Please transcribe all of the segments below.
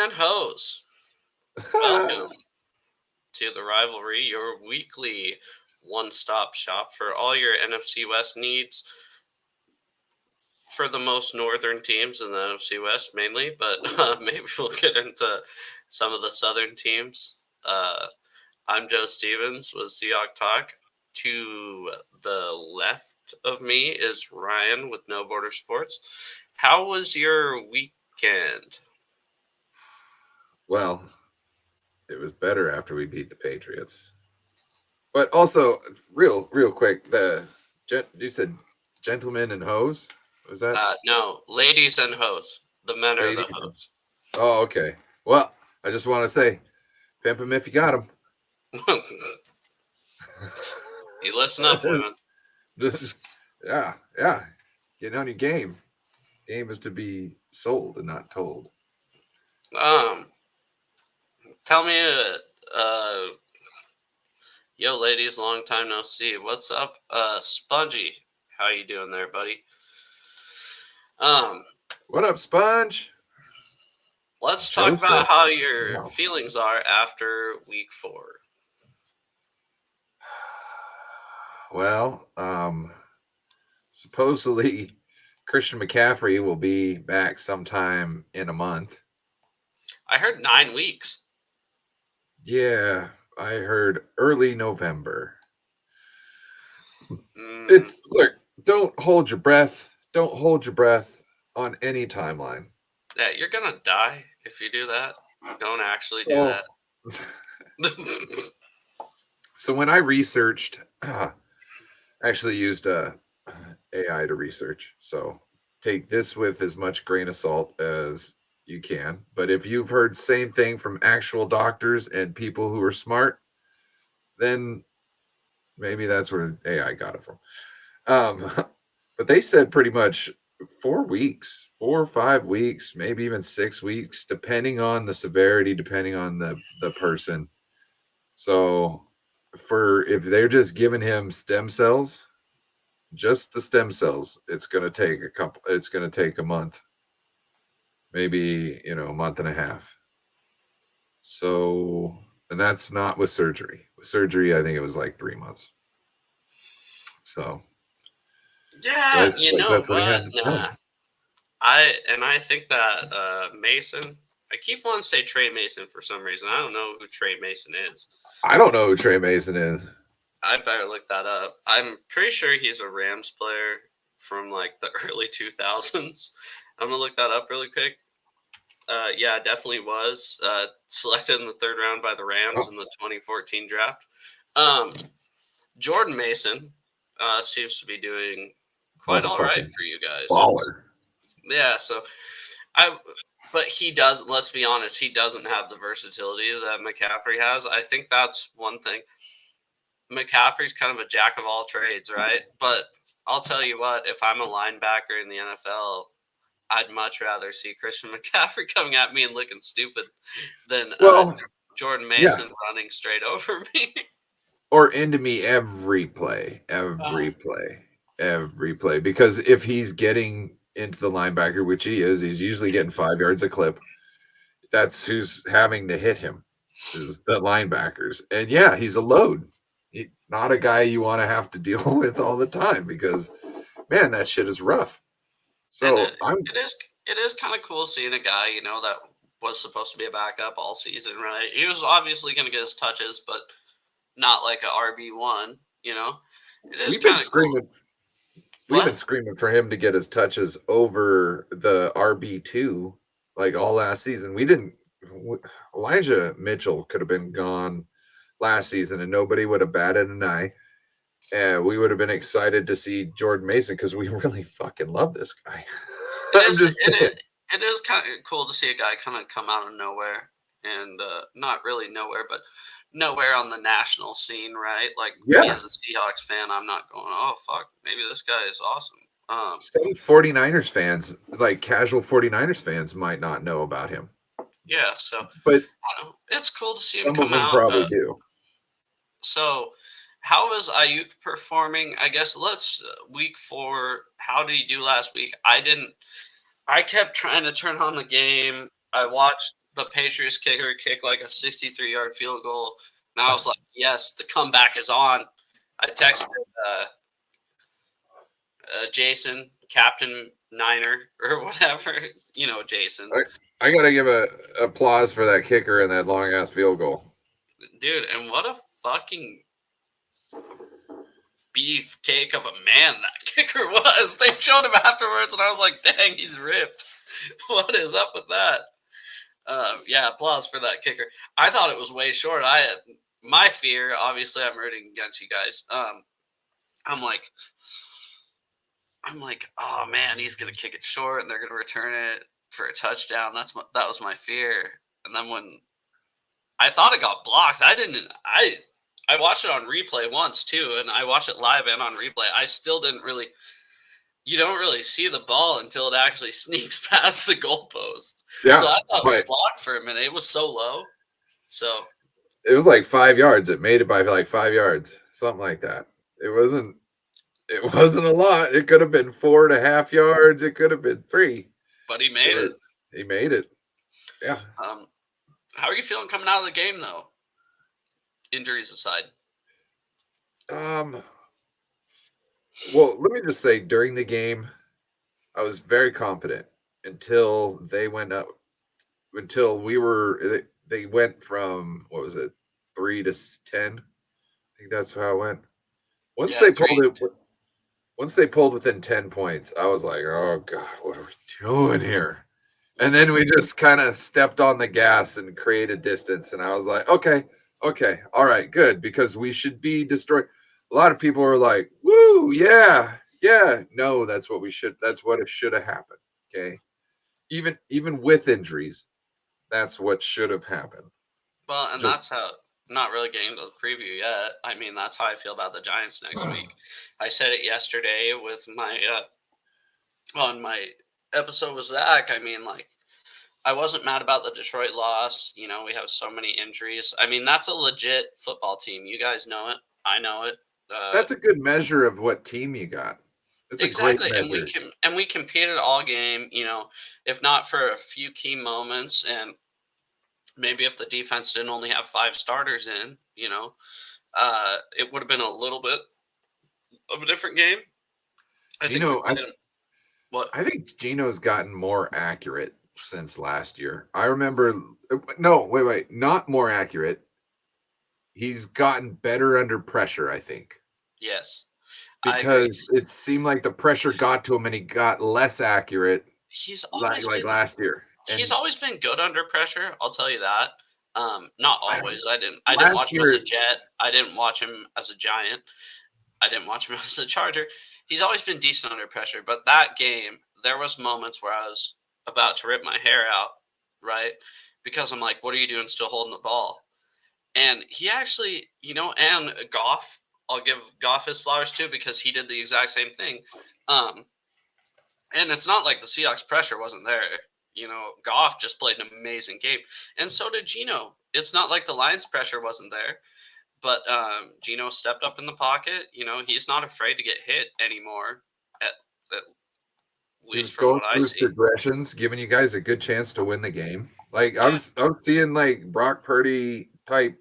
and hoes. Welcome to the Rivalry, your weekly one-stop shop for all your NFC West needs for the most northern teams in the NFC West mainly, but maybe we'll get into some of the southern teams. I'm Joe Stevens with SeahawkTalk. To the left of me is Ryan with No Border Sports. How was your weekend? Well, it was better after we beat the Patriots. But also, real quick, you said gentlemen and hoes? Was that No, ladies and hoes. The men are the ladies? hoes. Oh, okay. Well, I just want to say, pimp him if you got him. You listen up, women. yeah. Getting on your game. Game is to be sold and not told. Um, Tell me, yo, ladies, long time no see. What's up, Spongy? How you doing there, buddy? What up, Sponge? Let's talk about how your feelings are after week 4. Well, supposedly Christian McCaffrey will be back sometime in a month. I heard 9 weeks. Yeah, I heard early November. It's look, don't hold your breath. Don't hold your breath on any timeline. Yeah, you're gonna die if you do that. Don't actually do that. So when I researched, actually used AI to research. So take this with as much grain of salt as you can. But if you've heard same thing from actual doctors and people who are smart, then maybe that's where AI got it from. But they said pretty much 4 weeks, 4 or 5 weeks, maybe even 6 weeks, depending on the severity, depending on the person. So if they're just giving him stem cells, just the stem cells, it's going to take a month, maybe, a month and a half. So, and that's not with surgery. With surgery, I think it was like 3 months. So, yeah, that's what he had to tell. I think that Mason. I keep wanting to say Trey Mason for some reason. I don't know who Trey Mason is. I don't know who Trey Mason is. I better look that up. I'm pretty sure he's a Rams player from like the early 2000s. I'm gonna look that up really quick. Yeah, definitely was selected in the 3rd round by the Rams in the 2014 draft. Jordan Mason seems to be doing quite all right for you guys. Baller. Yeah, so but he does. Let's be honest, he doesn't have the versatility that McCaffrey has. I think that's one thing. McCaffrey's kind of a jack of all trades, right? But I'll tell you what, if I'm a linebacker in the NFL, I'd much rather see Christian McCaffrey coming at me and looking stupid than Jordan Mason running straight over me. Or into me every play. Because if he's getting into the linebacker, which he is, he's usually getting 5 yards a clip. That's who's having to hit him, is the linebackers. And yeah, he's a load. Not a guy you want to have to deal with all the time because, man, that shit is rough. So it is kind of cool seeing a guy, that was supposed to be a backup all season, right? He was obviously going to get his touches, but not like a RB1, It is we've been kind of screaming. Cool. We've been screaming for him to get his touches over the RB2 like all last season. We didn't. Elijah Mitchell could have been gone last season and nobody would have batted an eye. And we would have been excited to see Jordan Mason because we really fucking love this guy. It is kind of cool to see a guy kind of come out of nowhere and not really nowhere, but nowhere on the national scene, right? Like me as a Seahawks fan, I'm not going, oh, fuck, maybe this guy is awesome. Some 49ers fans, like casual 49ers fans, might not know about him. Yeah, so but I don't know. It's cool to see him come out. Probably do. So, how is Ayuk performing? I guess let's week 4. How did he do last week? I kept trying to turn on the game. I watched the Patriots kicker kicked like a 63-yard field goal, and I was like, yes, the comeback is on. I texted Jason, Captain Niner, or whatever, Jason. I got to give a applause for that kicker and that long-ass field goal. Dude, and what a fucking beefcake of a man that kicker was. They showed him afterwards, and I was like, dang, he's ripped. What is up with that? Yeah, applause for that kicker. I thought it was way short. My fear, obviously, I'm rooting against you guys. I'm like, oh man, he's gonna kick it short, and they're gonna return it for a touchdown. That was my fear. And then when I thought it got blocked, I watched it on replay once too, and I watched it live and on replay. I still didn't really. You don't really see the ball until it actually sneaks past the goalpost. Yeah, so I thought it was blocked for a minute. It was so low. So it was like 5 yards. It made it by like 5 yards, something like that. It wasn't a lot. It could have been 4.5 yards. It could have been 3. But he made it. He made it. Yeah. How are you feeling coming out of the game though? Injuries aside. Well, let me just say, during the game, I was very confident until they went up. Until they went from, what was it, 3 to 10? I think that's how it went. Once they pulled within 10 points, I was like, oh God, what are we doing here? And then we just kind of stepped on the gas and created distance. And I was like, okay, all right, good, because we should be destroyed. A lot of people are like, woo, yeah. No, that's what it should have happened. Okay. Even with injuries, that's what should have happened. Well, and that's how, not really getting to the preview yet. I mean, that's how I feel about the Giants next week. I said it yesterday with my, on my episode with Zach. I mean, like, I wasn't mad about the Detroit loss. We have so many injuries. I mean, that's a legit football team. You guys know it. I know it. That's a good measure of what team you got. It's exactly, and we competed all game. If not for a few key moments, and maybe if the defense didn't only have 5 starters in, it would have been a little bit of a different game. I think Gino's gotten more accurate since last year. I remember. No, wait, not more accurate. He's gotten better under pressure, I think. Yes. Because it seemed like the pressure got to him and he got less accurate. He's always like last year. He's always been good under pressure, I'll tell you that. Not always. I didn't watch him as a Jet. I didn't watch him as a Giant. I didn't watch him as a Charger. He's always been decent under pressure, but that game, there was moments where I was about to rip my hair out, right? Because I'm like, what are you doing still holding the ball? And he actually, and Goff, I'll give Goff his flowers too, because he did the exact same thing. And it's not like the Seahawks pressure wasn't there. Goff just played an amazing game. And so did Gino. It's not like the Lions pressure wasn't there. But Gino stepped up in the pocket. He's not afraid to get hit anymore, at least from what I see. Progressions, giving you guys a good chance to win the game. Like, I was seeing like Brock Purdy type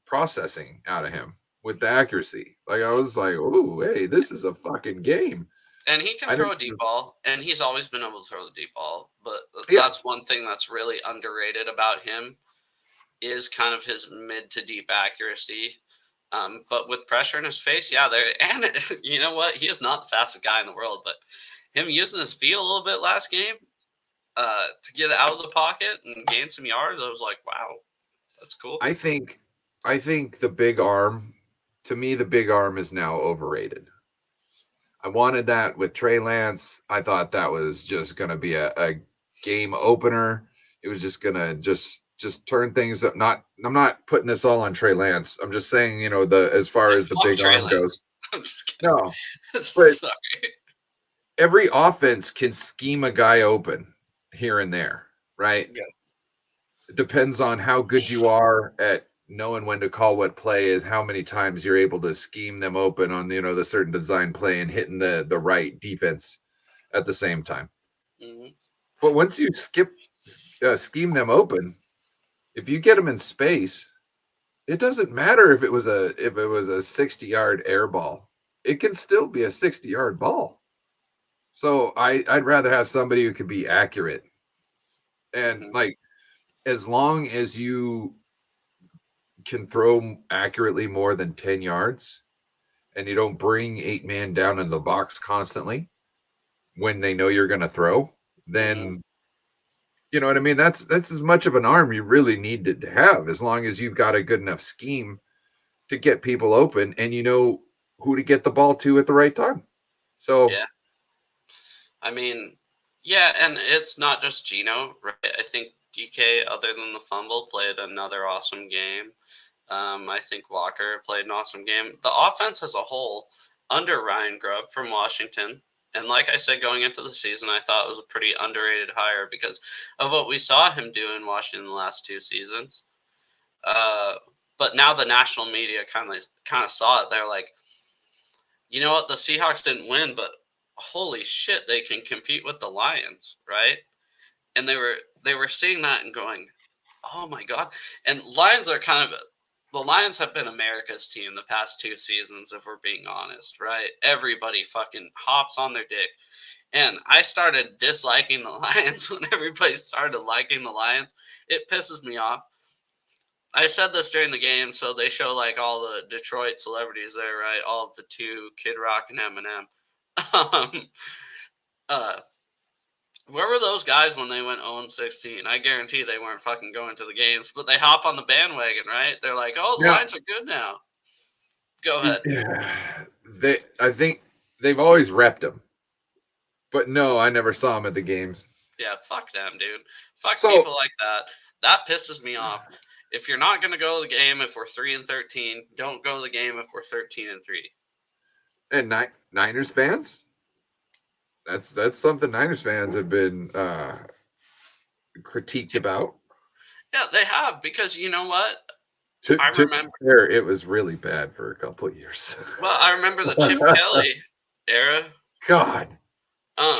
processing out of him with the accuracy. Like, I was like, oh, hey, this is a fucking game. And he can throw a deep ball, and he's always been able to throw the deep ball. But that's one thing that's really underrated about him is kind of his mid to deep accuracy. But with pressure in his face, and you know what? He is not the fastest guy in the world, but him using his feet a little bit last game to get out of the pocket and gain some yards, I was like, wow, that's cool. I think the big arm, to me, the big arm is now overrated. I wanted that with Trey Lance. I thought that was just going to be a game opener. It was just going to just turn things up. I'm not putting this all on Trey Lance. I'm just saying, as far as the big arm goes. I'm just kidding. No, but sorry. Every offense can scheme a guy open here and there, right? Yeah. It depends on how good you are at knowing when to call what play is, how many times you're able to scheme them open on, the certain design play and hitting the right defense at the same time. Mm-hmm. But once you skip scheme them open, if you get them in space, it doesn't matter if it was a 60-yard air ball. It can still be a 60-yard ball. So I'd rather have somebody who can be accurate. And like, as long as you can throw accurately more than 10 yards and you don't bring 8-man down in the box constantly when they know you're going to throw, then you know what I mean? That's as much of an arm you really need to have, as long as you've got a good enough scheme to get people open and you know who to get the ball to at the right time. So yeah, I mean, yeah, and it's not just Geno, right? I think DK, other than the fumble, played another awesome game. I think Walker played an awesome game. The offense as a whole, under Ryan Grubb from Washington, and like I said, going into the season, I thought it was a pretty underrated hire because of what we saw him do in Washington the last 2 seasons. But now the national media kind of saw it. They're like, you know what? The Seahawks didn't win, but holy shit, they can compete with the Lions, right? And they were seeing that and going, oh my god. And Lions are the Lions have been America's team the past 2 seasons, if we're being honest, right? Everybody fucking hops on their dick. And I started disliking the Lions when everybody started liking the Lions. It pisses me off. I said this during the game, so they show like all the Detroit celebrities there, right? All of the 2, Kid Rock and Eminem. uh, Where were those guys when they went 0-16? I guarantee they weren't fucking going to the games, but they hop on the bandwagon, right? They're like, oh, the Lions are good now. Go ahead. Yeah. I think they've always repped them. But no, I never saw them at the games. Yeah, fuck them, dude. Fuck people like that. That pisses me off. If you're not going to go to the game if we're 3-13, don't go to the game if we're 13-3. And Niners fans? That's something Niners fans have been critiqued about. Yeah, they have, because you know what? I remember it was really bad for a couple of years. Well, I remember the Chip Kelly era. God.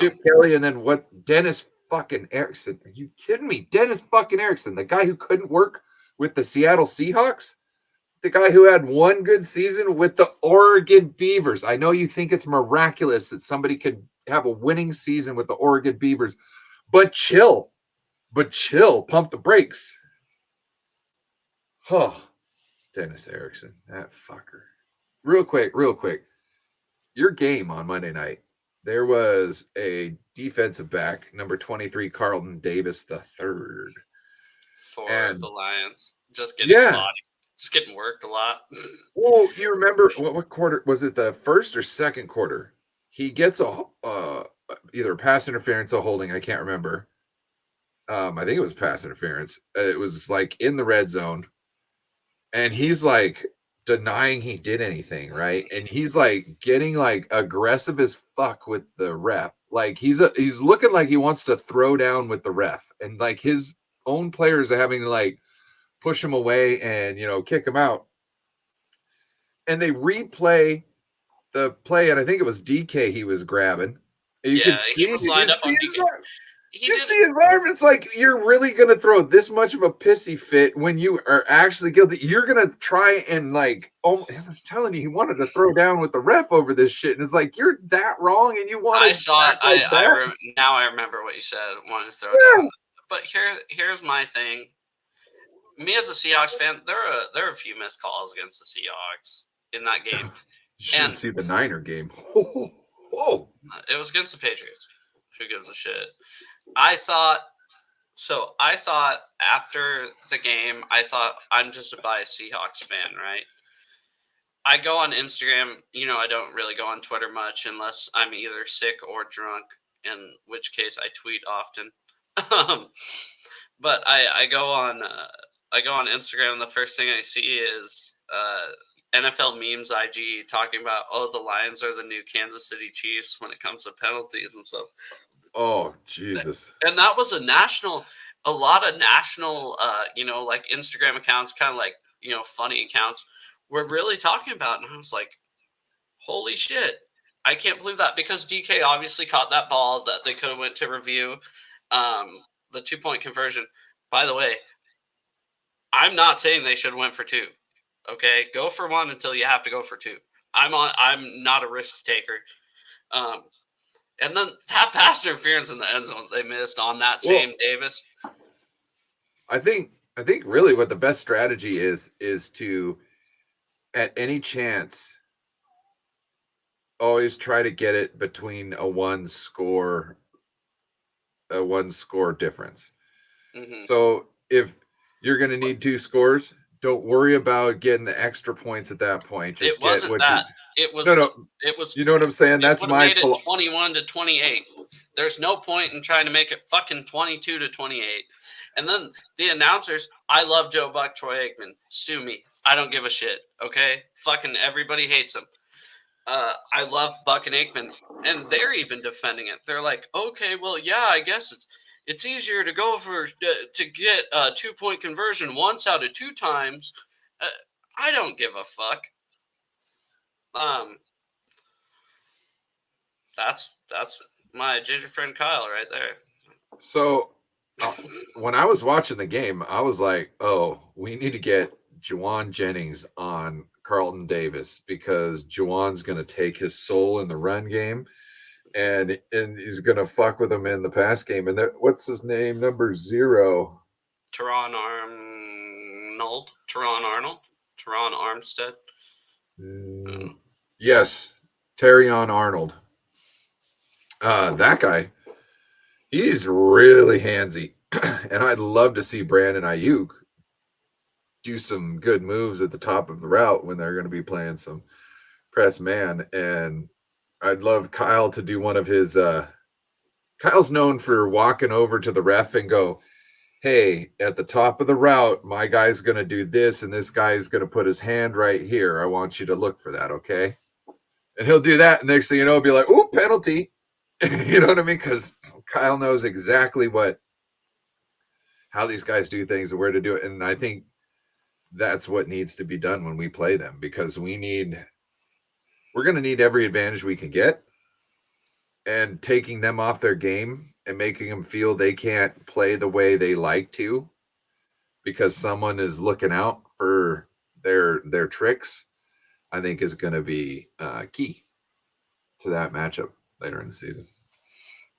Chip Kelly, and then what? Dennis fucking Erickson. Are you kidding me? Dennis fucking Erickson, the guy who couldn't work with the Seattle Seahawks, the guy who had one good season with the Oregon Beavers. I know you think it's miraculous that somebody could have a winning season with the Oregon Beavers, but chill. Pump the brakes. Oh, Dennis Erickson, that fucker. Real quick. Your game on Monday night, there was a defensive back, number 23, Carlton Davis III. For the Lions. Just getting worked a lot. Well, you remember what quarter was it? The first or second quarter? He gets either a pass interference or holding. I can't remember. I think it was pass interference. It was like in the red zone, and he's like denying he did anything, right? And he's like getting like aggressive as fuck with the ref. Like he's looking like he wants to throw down with the ref, and like his own players are having to like push him away and kick him out. And they replay the play, and I think it was DK he was grabbing. And he was lined up on DK. You see his arm, it's like, you're really going to throw this much of a pissy fit when you are actually guilty. You're going to try and like, I'm telling you, he wanted to throw down with the ref over this shit. And it's like, you're that wrong and you want to. I saw it. Now I remember what you said, wanted to throw down. But here's my thing. Me as a Seahawks fan, there are a few missed calls against the Seahawks in that game. You should see the Niner game. Oh. It was against the Patriots. Who gives a shit? I thought after the game, I'm just a biased Seahawks fan, right? I go on Instagram. I don't really go on Twitter much unless I'm either sick or drunk, in which case I tweet often. But I go on Instagram. The first thing I see is NFL memes IG talking about, the Lions are the new Kansas City Chiefs when it comes to penalties and stuff. Oh, Jesus. And that was a lot of national, like Instagram accounts, kind of like, funny accounts, were really talking about it. And I was like, holy shit. I can't believe that, because DK obviously caught that ball that they could have went to review. the 2-point conversion. By the way, I'm not saying they should have went for 2. Okay, go for 1 until you have to go for 2. I'm not a risk taker. And then that pass interference in the end zone they missed on that same Davis. I think really what the best strategy is to, at any chance, always try to get it between a one score difference. Mm-hmm. So if you're going to need 2 scores, don't worry about getting the extra points at that point. Just it wasn't that. It was it was. You know what I'm saying? That's my made it 21-28. There's no point in trying to make it fucking 22-28. And then the announcers, I love Joe Buck, Troy Aikman. Sue me. I don't give a shit. Okay, fucking everybody hates him. I love Buck and Aikman, and they're even defending it. They're like, okay, well, yeah, I guess it's easier to go for to get a 2-point conversion once out of 2 times. I don't give a fuck. That's my ginger friend Kyle right there. So when I was watching the game, I was like, oh, we need to get Juwan Jennings on Carlton Davis, because Juwan's going to take his soul in the run game, and he's going to fuck with him in the pass game. And what's his name? Number 0. Teron Armstead. Yes, Terrion Arnold. That guy, he's really handsy. And I'd love to see Brandon Ayuk do some good moves at the top of the route when they're going to be playing some press man. And I'd love Kyle to do one of his Kyle's known for walking over to the ref and go, hey, at the top of the route, my guy's going to do this, and this guy's going to put his hand right here. I want you to look for that, okay? And he'll do that, and next thing you know, he'll be like, ooh, penalty. You know what I mean? Because Kyle knows exactly how these guys do things and where to do it. And I think that's what needs to be done when we play them, because we're going to need every advantage we can get, and taking them off their game and making them feel they can't play the way they like to because someone is looking out for their tricks, I think is going to be key to that matchup later in the season.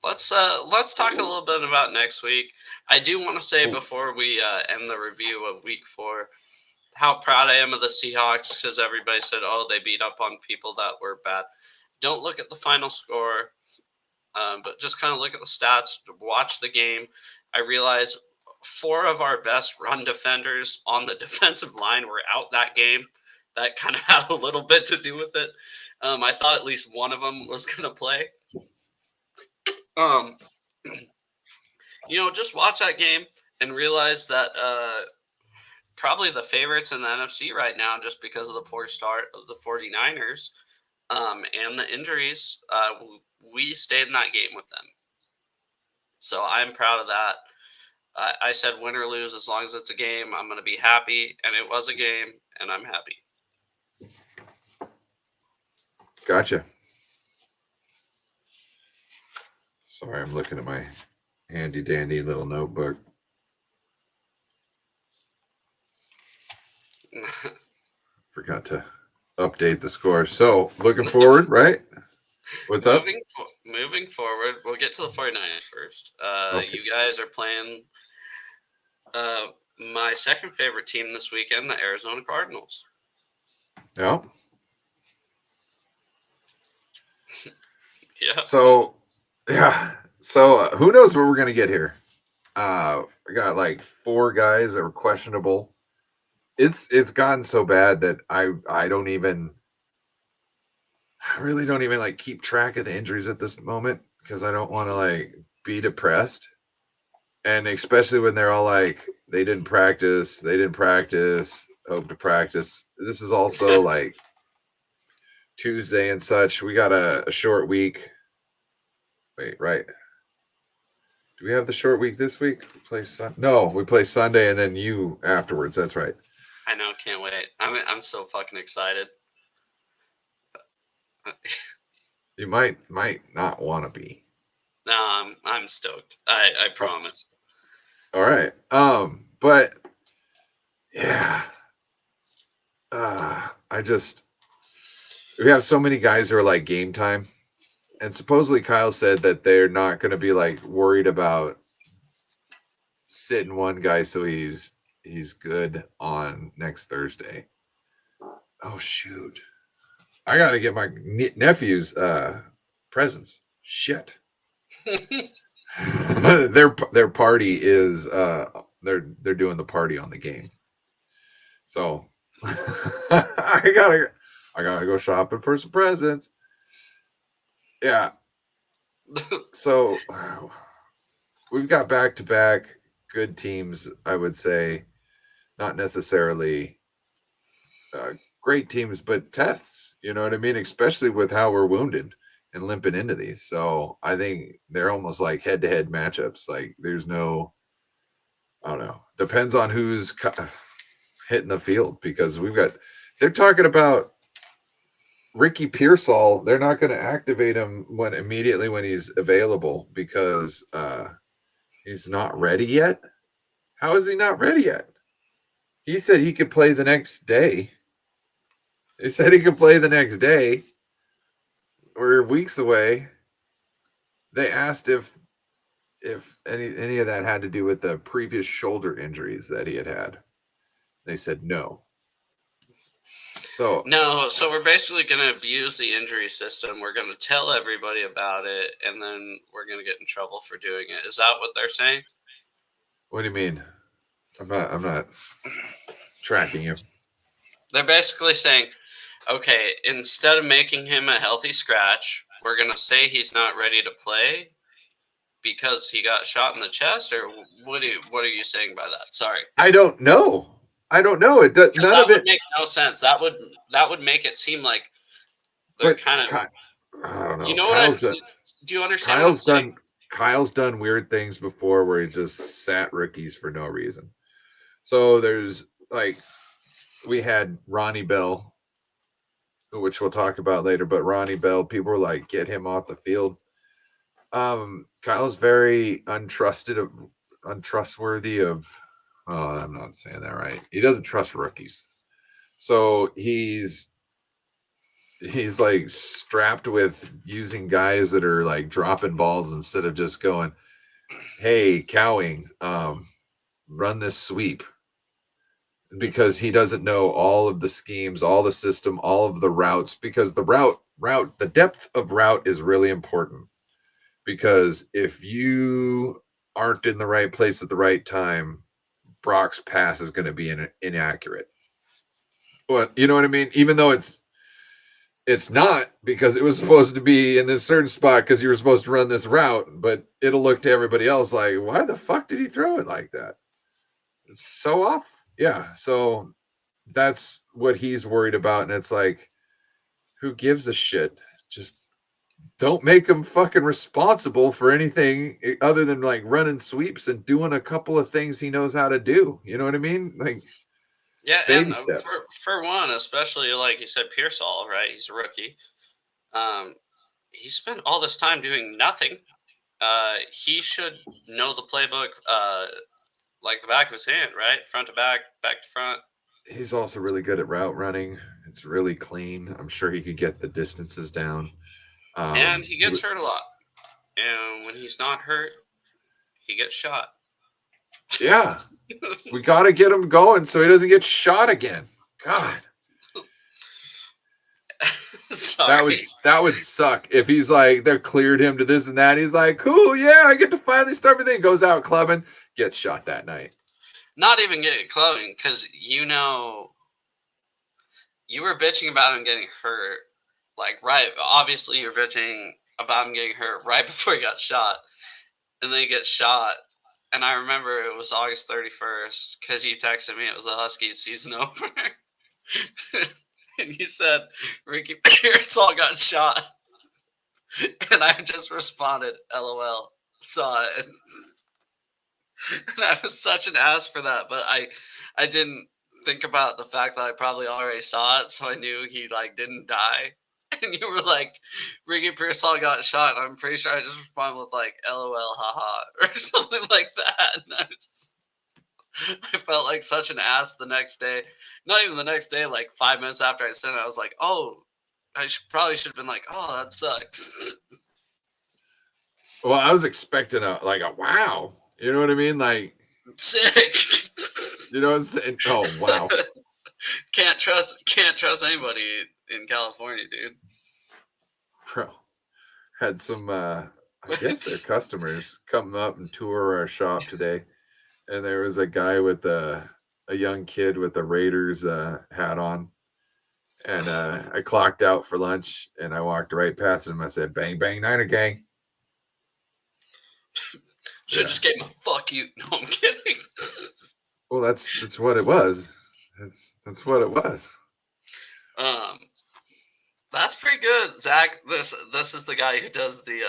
Let's talk a little bit about next week. I do want to say before we end the review of Week 4, how proud I am of the Seahawks, because everybody said, oh, they beat up on people that were bad. Don't look at the final score, but just kind of look at the stats, watch the game. I realized 4 of our best run defenders on the defensive line were out that game. That kind of had a little bit to do with it. I thought at least one of them was going to play. Just watch that game and realize that probably the favorites in the NFC right now, just because of the poor start of the 49ers and the injuries, we stayed in that game with them. So I'm proud of that. I said win or lose, as long as it's a game, I'm going to be happy. And it was a game, and I'm happy. Gotcha. Sorry, I'm looking at my handy dandy little notebook. Forgot to update the score. So looking forward, right? What's up? Moving forward, we'll get to the 49ers first. Okay. You guys are playing my second favorite team this weekend, the Arizona Cardinals. Yeah. Yeah. So who knows what we're going to get here? We got like 4 guys that were questionable. It's gotten so bad that I really don't even like keep track of the injuries at this moment, because I don't want to like be depressed. And especially when they're all like, they didn't practice, hope to practice. This is also like Tuesday and such. We got a short week. Wait, right. Do we have the short week this week? We play Sunday and then you afterwards. That's right. I know, can't wait. I'm so fucking excited. You might not want to be. No, I'm stoked. I promise. All right. But yeah. We have so many guys who are like game time. And supposedly Kyle said that they're not going to be like worried about sitting one guy so he's good on next Thursday. Oh shoot. I got to get my nephew's presents. Shit. their party is they're doing the party on the game. So I gotta go shopping for some presents. Yeah. So we've got back-to-back good teams, I would say. Not necessarily great teams, but tests. You know what I mean? Especially with how we're wounded and limping into these. So I think they're almost like head-to-head matchups. Like there's no, I don't know. Depends on who's hitting the field because they're talking about Ricky Pearsall. They're not going to activate him immediately when he's available because he's not ready yet. How is he not ready yet? He said he could play the next day. He said he could play the next day. We're weeks away. They asked if any of that had to do with the previous shoulder injuries that he had. They said no. So we're basically going to abuse the injury system. We're going to tell everybody about it, and then we're going to get in trouble for doing it. Is that what they're saying? What do you mean? I'm not tracking you. They're basically saying, okay, instead of making him a healthy scratch, we're going to say he's not ready to play because he got shot in the chest, or what are you saying by that? Sorry. I don't know. It does, none of it would make no sense. That would make it seem like they're kind of. I don't know. You know what do you understand? Kyle's done weird things before where he just sat rookies for no reason. So there's like we had Ronnie Bell, which we'll talk about later, but Ronnie Bell, people were like, get him off the field. Kyle's very untrustworthy of I'm not saying that right. He doesn't trust rookies. So he's like strapped with using guys that are like dropping balls instead of just going, hey, Cowing, run this sweep. Because he doesn't know all of the schemes, all the system, all of the routes, because the depth of route is really important. Because if you aren't in the right place at the right time, Brock's pass is going to be inaccurate. But you know what I mean? Even though it's not, because it was supposed to be in this certain spot because you were supposed to run this route, but it'll look to everybody else like, why the fuck did he throw it like that? It's so off. Yeah. So that's what he's worried about. And it's like, who gives a shit? Just don't make him fucking responsible for anything other than like running sweeps and doing a couple of things he knows how to do. You know what I mean? Like, yeah, baby and steps. For one, especially like you said, Pearsall, right? He's a rookie. He spent all this time doing nothing. He should know the playbook like the back of his hand, right? Front to back, back to front. He's also really good at route running. It's really clean. I'm sure he could get the distances down. And he gets hurt a lot. And when he's not hurt, he gets shot. Yeah. We got to get him going so he doesn't get shot again. God. Sorry. That would suck if he's like, they cleared him to this and that. He's like, cool, yeah, I get to finally start everything. Goes out clubbing, gets shot that night. Not even getting clubbing, because you were bitching about him getting hurt. Like, right, obviously you're bitching about him getting hurt right before he got shot. And then he gets shot. And I remember it was August 31st because you texted me. It was the Huskies season opener. And you said Ricky Pearsall got shot. And I just responded, LOL, saw it. And I was such an ass for that. But I didn't think about the fact that I probably already saw it. So I knew he like didn't die. And you were like, Ricky Pearsall got shot. And I'm pretty sure I just responded with like, LOL, haha, or something like that. And I felt like such an ass the next day. Not even the next day, like 5 minutes after I sent it, I was like, oh, I probably should have been like, oh, that sucks. Well, I was expecting a wow. You know what I mean? Like, sick. You know what I'm saying? Oh, wow. Can't trust anybody in California, dude. Bro, had some, I guess their customers come up and tour our shop today. And there was a guy with a young kid with a Raiders hat on. And I clocked out for lunch and I walked right past him. I said, bang, bang, Niner gang. Should just get my fuck you. No, I'm kidding. Well, that's what it was. That's what it was. That's pretty good, Zach. This is the guy who does the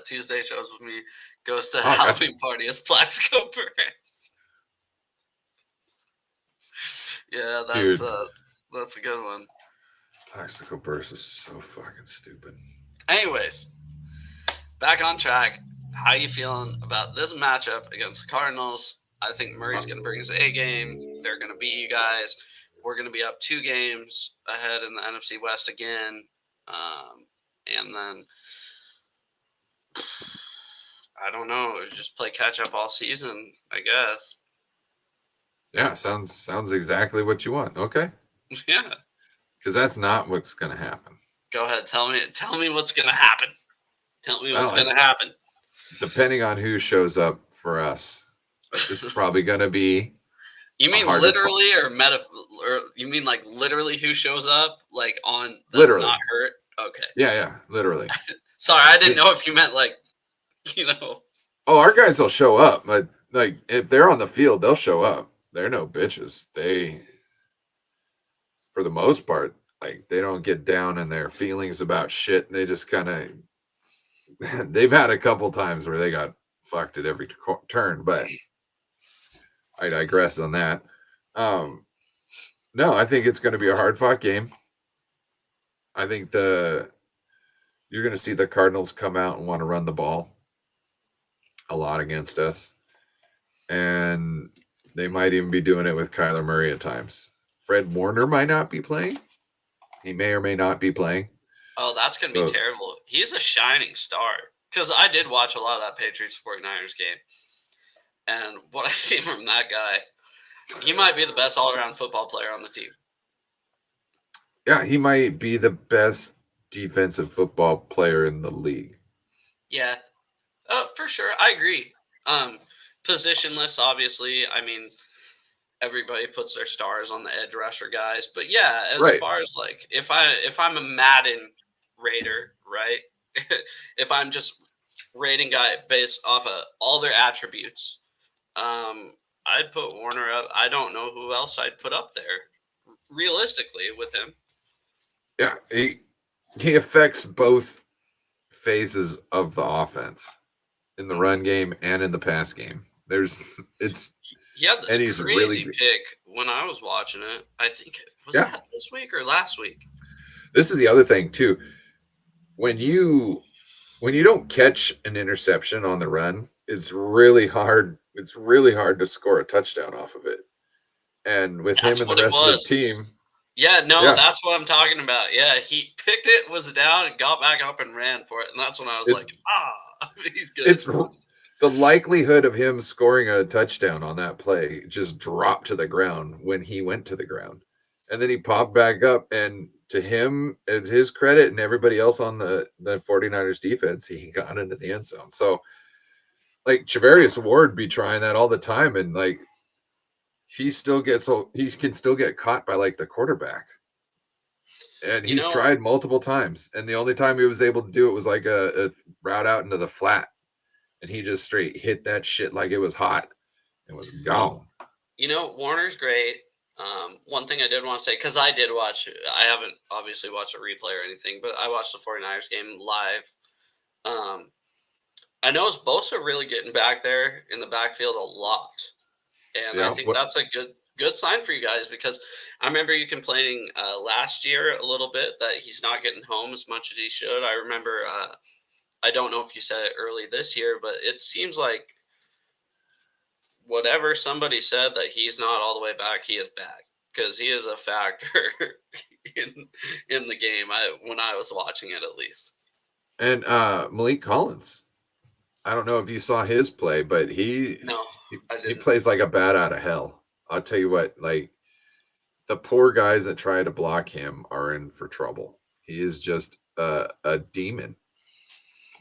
Tuesday shows with me. Goes to Halloween party as Plaxico Perez. Yeah, that's a good one. Plaxico Perez is so fucking stupid. Anyways, back on track. How you feeling about this matchup against the Cardinals? I think Murray's going to bring his A game. They're going to beat you guys. We're going to be up 2 games ahead in the NFC West again. And then, I don't know, just play catch up all season, I guess. Yeah, sounds exactly what you want. Okay. Yeah. Because that's not what's going to happen. Go ahead. Tell me what's going to happen. Tell me what's going to happen. Depending on who shows up for us, this is probably going to be. You mean literally or you mean like literally who shows up like on that's literally. Not hurt? Okay. Yeah, literally. Sorry, I didn't know if you meant like, you know. Oh, our guys will show up, but like if they're on the field, they'll show up. They're no bitches. They, for the most part, like they don't get down in their feelings about shit. They just kind of. They've had a couple times where they got fucked at every turn, but I digress on that. No, I think it's going to be a hard-fought game. I think you're going to see the Cardinals come out and want to run the ball a lot against us, and they might even be doing it with Kyler Murray at times. Fred Warner might not be playing. He may or may not be playing. Oh, that's going to be terrible. He's a shining star. Because I did watch a lot of that Patriots 49ers game. And what I see from that guy, he might be the best all-around football player on the team. Yeah, he might be the best defensive football player in the league. Yeah, for sure. I agree. Positionless, obviously. I mean, everybody puts their stars on the edge rusher guys. But yeah, as far as like, if I'm a Madden Raider, right? If I'm just rating guy based off of all their attributes, I'd put Warner up. I don't know who else I'd put up there realistically with him. Yeah, he affects both phases of the offense in the run game and in the pass game. He had this crazy pick when I was watching it. I think that this week or last week. This is the other thing too. When you don't catch an interception on the run, it's really hard. It's really hard to score a touchdown off of it. And with him and the rest of the team. Yeah, that's what I'm talking about. Yeah, he picked it, was down, and got back up and ran for it. And that's when I was he's good. It's the likelihood of him scoring a touchdown on that play just dropped to the ground when he went to the ground. And then he popped back up, and to him, it's his credit and everybody else on the 49ers defense, he got into the end zone. So, like, Charvarius Ward be trying that all the time, and, like, he can still get caught by, like, the quarterback. And he's tried multiple times, and the only time he was able to do it was, like, a route out into the flat, and he just straight hit that shit like it was hot and was gone. Warner's great. One thing I did want to say, because I did watch, I haven't obviously watched a replay or anything, but I watched the 49ers game live. I know Bosa really getting back there in the backfield a lot. And I think that's a good good sign for you guys, because I remember you complaining last year a little bit that he's not getting home as much as he should. I remember, I don't know if you said it early this year, but it seems like whatever somebody said that he's not all the way back, he is back, because he is a factor in the game. When I was watching it, at least. And Malik Collins, I don't know if you saw his play, but I he didn't. plays like a bat out of hell. I'll tell you what, like the poor guys that try to block him are in for trouble. He is just a demon,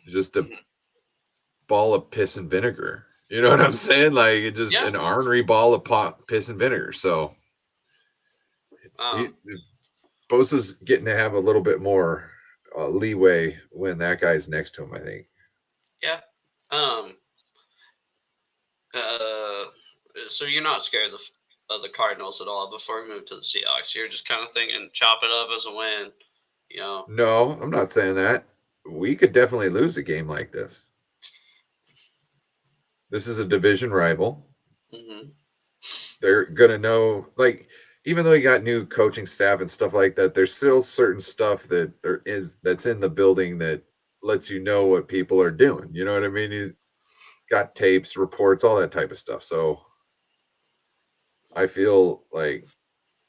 just a ball of piss and vinegar. You know what I'm saying? Like it just an ornery ball of piss and vinegar. So Bosa's getting to have a little bit more leeway when that guy's next to him, I think. Yeah. So you're not scared of the Cardinals at all before we move to the Seahawks? You're just kind of thinking, chop it up as a win, you know? No, I'm not saying that. We could definitely lose a game like this. This is a division rival. Mm-hmm. They're gonna know, like, even though you got new coaching staff and stuff like that, there's still certain stuff that's in the building that lets you know what people are doing. You know what I mean? You got tapes, reports, all that type of stuff. So I feel like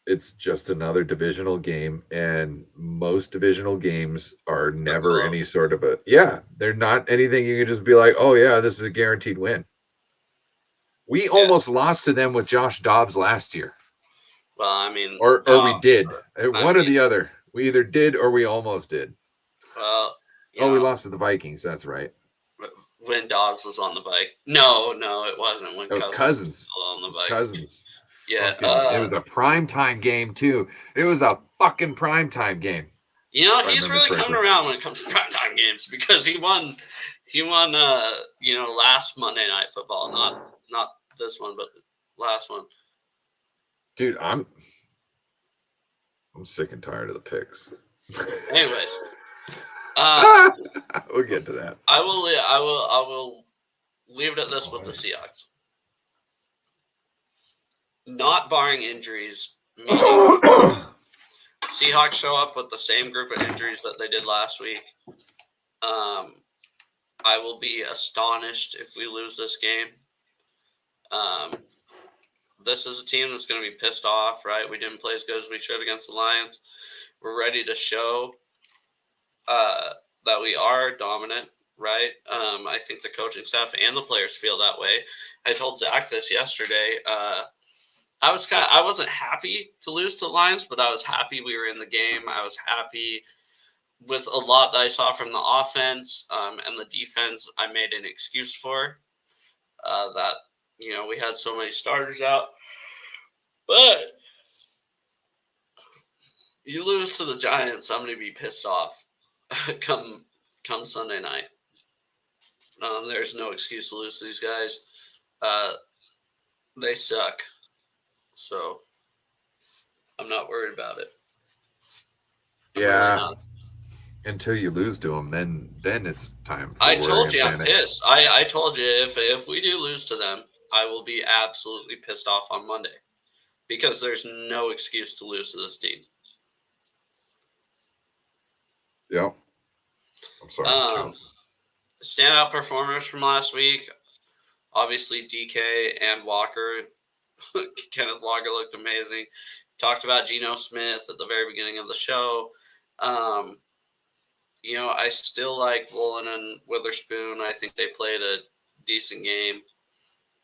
it's just another divisional game, and most divisional games are never any sort of they're not anything you can just be like, oh yeah, this is a guaranteed win. We almost lost to them with Josh Dobbs last year. Well, I mean, or we did. One or the other. We either did or we almost did. Well, we lost to the Vikings. That's right. When Dobbs was on the bike. No, it wasn't. When it was Cousins on the bike. Cousins. Yeah, it was a primetime game too. It was a fucking primetime game. You know, he's really coming around when it comes to primetime games, because he won. Last Monday Night Football, not this one, but the last one. Dude, I'm sick and tired of the picks. Anyways, we'll get to that. I will leave it at this with the Seahawks. Not barring injuries, meaning Seahawks show up with the same group of injuries that they did last week. I will be astonished if we lose this game. This is a team that's going to be pissed off, right? We didn't play as good as we should against the Lions. We're ready to show that we are dominant, right? I think the coaching staff and the players feel that way. I told Zach this yesterday. I wasn't happy to lose to the Lions, but I was happy we were in the game. I was happy with a lot that I saw from the offense and the defense. I made an excuse for that. We had so many starters out, but you lose to the Giants, I'm going to be pissed off come Sunday night. There's no excuse to lose to these guys. They suck. So I'm not worried about it. Really until you lose to them, then it's time. I told you I'm pissed. I told you if we do lose to them, I will be absolutely pissed off on Monday, because there's no excuse to lose to this team. Yep. I'm sorry. Standout performers from last week, obviously DK and Walker. Kenneth Walker looked amazing. Talked about Geno Smith at the very beginning of the show. I still like Woolen and Witherspoon. I think they played a decent game.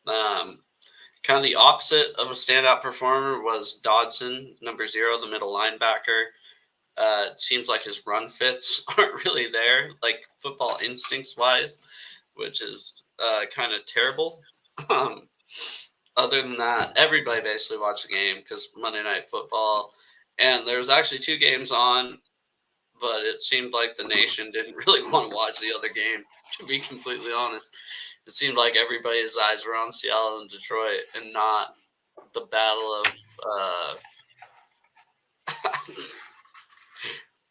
Kind of the opposite of a standout performer was Dodson, number 0, the middle linebacker. It seems like his run fits aren't really there, like football instincts-wise, which is kind of terrible. Other than that, everybody basically watched the game because Monday Night Football. And there was actually 2 games on, but it seemed like the nation didn't really want to watch the other game, to be completely honest. It seemed like everybody's eyes were on Seattle and Detroit and not the battle of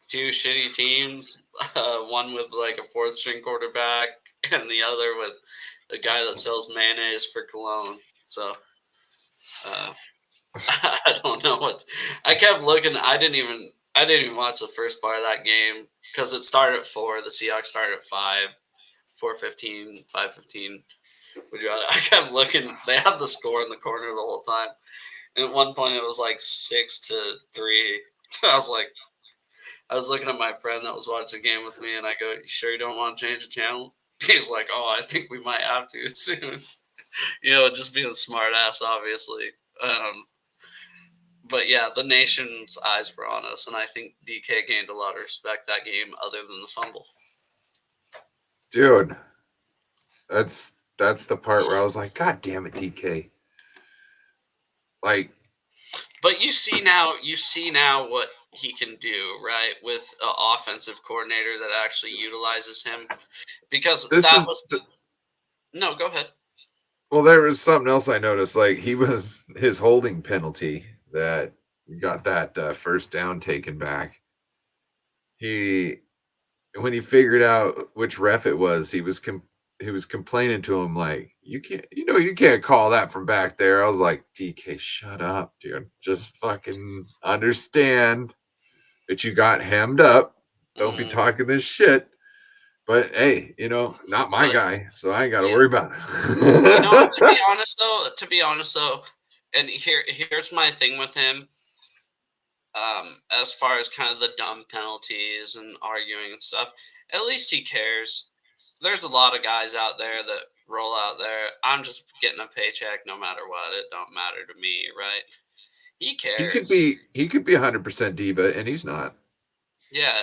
2 shitty teams, one with like a 4th-string quarterback and the other with a guy that sells mayonnaise for cologne. So don't know what. I kept looking. I didn't even watch the first part of that game because it started at 4. The Seahawks started at 5, 4:15, 5:15. I kept looking. They had the score in the corner the whole time. And at one point, it was like 6-3. I was looking at my friend that was watching the game with me, and I go, "You sure you don't want to change the channel?" He's like, "Oh, I think we might have to soon." Just being a smart ass, obviously. But yeah, the nation's eyes were on us, and I think DK gained a lot of respect that game, other than the fumble. Dude, that's the part where I was like, God damn it, DK. Like, but you see now what he can do, right? With an offensive coordinator that actually utilizes him, because no, go ahead. Well, there was something else I noticed. Like, his holding penalty that got that first down taken back. When he figured out which ref it was, he was complaining to him like, you can't call that from back there. I was like, DK, shut up, dude. Just fucking understand that you got hemmed up. Don't be talking this shit. But hey, not my guy, so I ain't got to worry about it. To be honest though, and here's my thing with him. As far as kind of the dumb penalties and arguing and stuff, at least he cares. There's a lot of guys out there that roll out there. I'm just getting a paycheck no matter what. It don't matter to me, right? He cares. He could be 100% diva, and he's not. Yeah,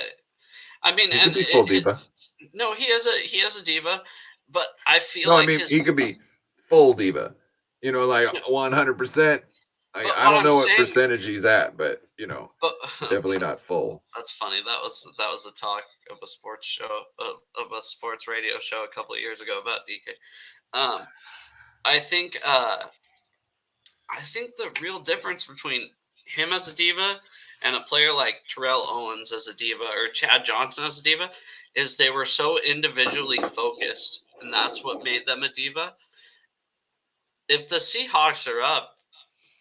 I mean, he could be full diva. No, he is a diva, but I feel he could be full diva. Like 100%. I don't know what percentage he's at, but definitely not full. That's funny. That was a talk of a sports show, of a sports radio show a couple of years ago about DK. I think the real difference between him as a diva and a player like Terrell Owens as a diva or Chad Johnson as a diva is they were so individually focused, and that's what made them a diva. If the Seahawks are up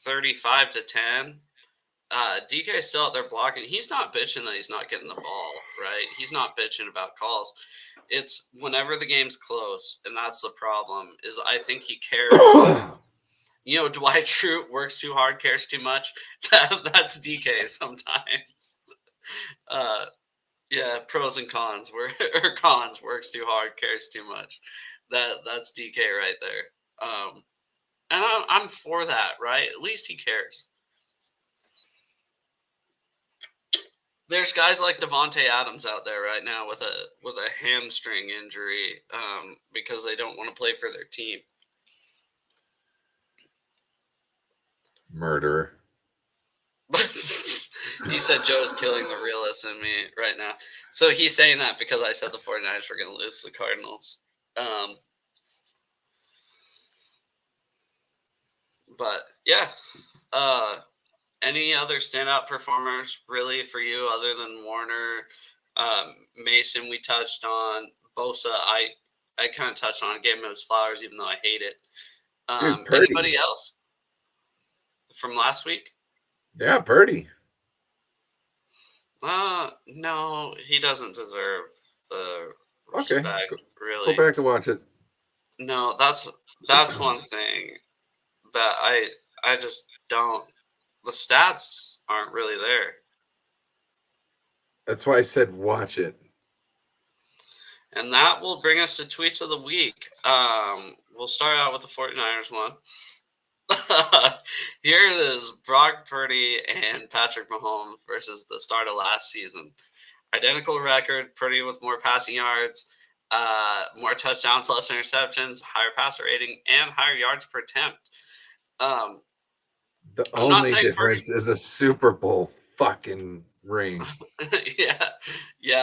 35-10, DK's still out there blocking. He's not bitching that he's not getting the ball, right? He's not bitching about calls. It's whenever the game's close, and that's the problem, is I think he cares. Dwight Schrute works too hard, cares too much. That's DK sometimes. Yeah, pros and cons. Cons, works too hard, cares too much. That's DK right there. And I'm for that, right? At least he cares. There's guys like Devontae Adams out there right now with a hamstring injury because they don't want to play for their team. Murderer. He said Joe's killing the realist in me right now. So he's saying that because I said the 49ers were going to lose to the Cardinals. But yeah. Any other standout performers really for you other than Warner? Mason we touched on. Bosa I kind of touched on. Gave him his flowers even though I hate it. Anybody else from last week? Yeah, Purdy. No, he doesn't deserve the respect. Okay. Really, go back and watch it. No, that's one thing that I just don't. The stats aren't really there. That's why I said watch it. And that will bring us to tweets of the week. We'll start out with the 49ers one. Here it is, Brock Purdy and Patrick Mahomes versus the start of last season. Identical record, Purdy with more passing yards, more touchdowns, less interceptions, higher passer rating, and higher yards per attempt. The only difference is a Super Bowl fucking ring. yeah,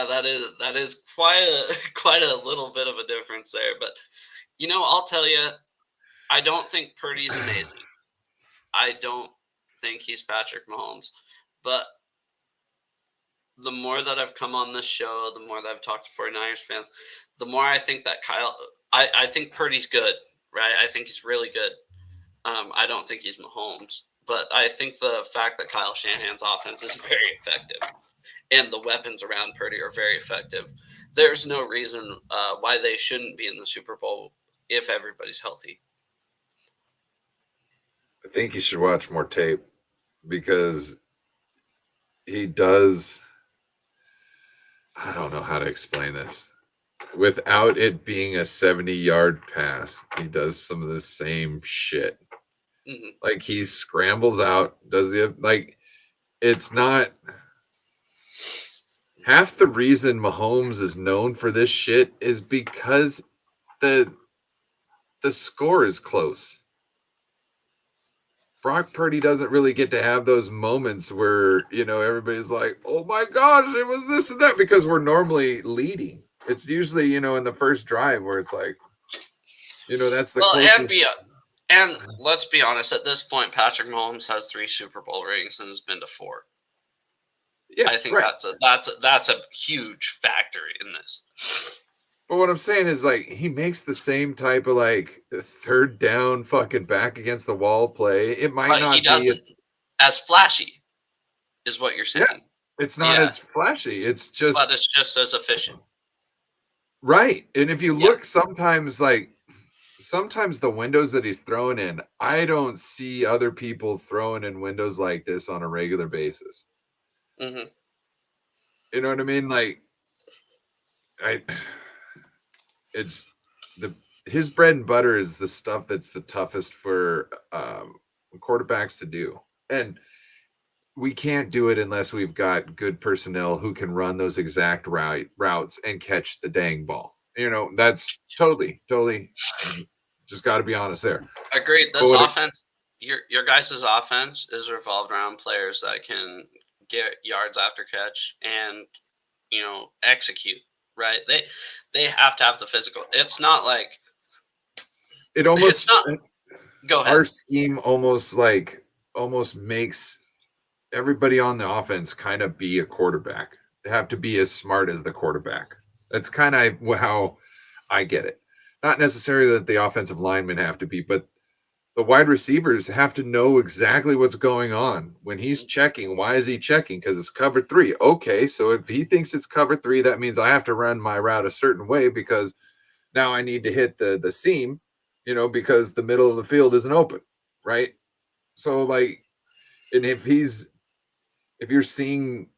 that is quite a little bit of a difference there. But I'll tell you, I don't think Purdy's amazing. I don't think he's Patrick Mahomes. But the more that I've come on this show, the more that I've talked to 49ers fans, the more I think that I think Purdy's good, right? I think he's really good. I don't think he's Mahomes. But I think the fact that Kyle Shanahan's offense is very effective and the weapons around Purdy are very effective, there's no reason why they shouldn't be in the Super Bowl if everybody's healthy. I think you should watch more tape because he does. I don't know how to explain this. Without it being a 70-yard pass, he does some of the same shit. Mm-hmm. Like he scrambles out, does the like. It's not. Half the reason Mahomes is known for this shit is because the score is close. Brock Purdy doesn't really get to have those moments where, everybody's like, oh my gosh, it was this and that, because we're normally leading. It's usually, in the first drive where it's like, that's the closest. And let's be honest, at this point, Patrick Mahomes has 3 Super Bowl rings and has been to 4. Yeah, I think right. that's a huge factor in this. But what I'm saying is, like, he makes the same type of, like, third down fucking back against the wall play. It might not be. He doesn't as flashy, is what you're saying. Yeah, it's not as flashy. It's just. But it's just as efficient. Right. And if you look sometimes the windows that he's throwing in, I don't see other people throwing in windows like this on a regular basis. Mm-hmm. You know what I mean? Like, his bread and butter is the stuff that's the toughest for quarterbacks to do. And we can't do it unless we've got good personnel who can run those exact routes and catch the dang ball. That's totally just got to be honest there. Agreed. This offense, your guys' offense is revolved around players that can get yards after catch and, execute, right? They have to have the physical. It's not like it almost. It's not. Go ahead. Our scheme almost makes everybody on the offense kind of be a quarterback. They have to be as smart as the quarterback. That's kind of how I get it. Not necessarily that the offensive linemen have to be, but the wide receivers have to know exactly what's going on. When he's checking, why is he checking? Because it's cover 3. Okay, so if he thinks it's cover 3, that means I have to run my route a certain way because now I need to hit the seam, because the middle of the field isn't open, right? So, like, and if you're seeing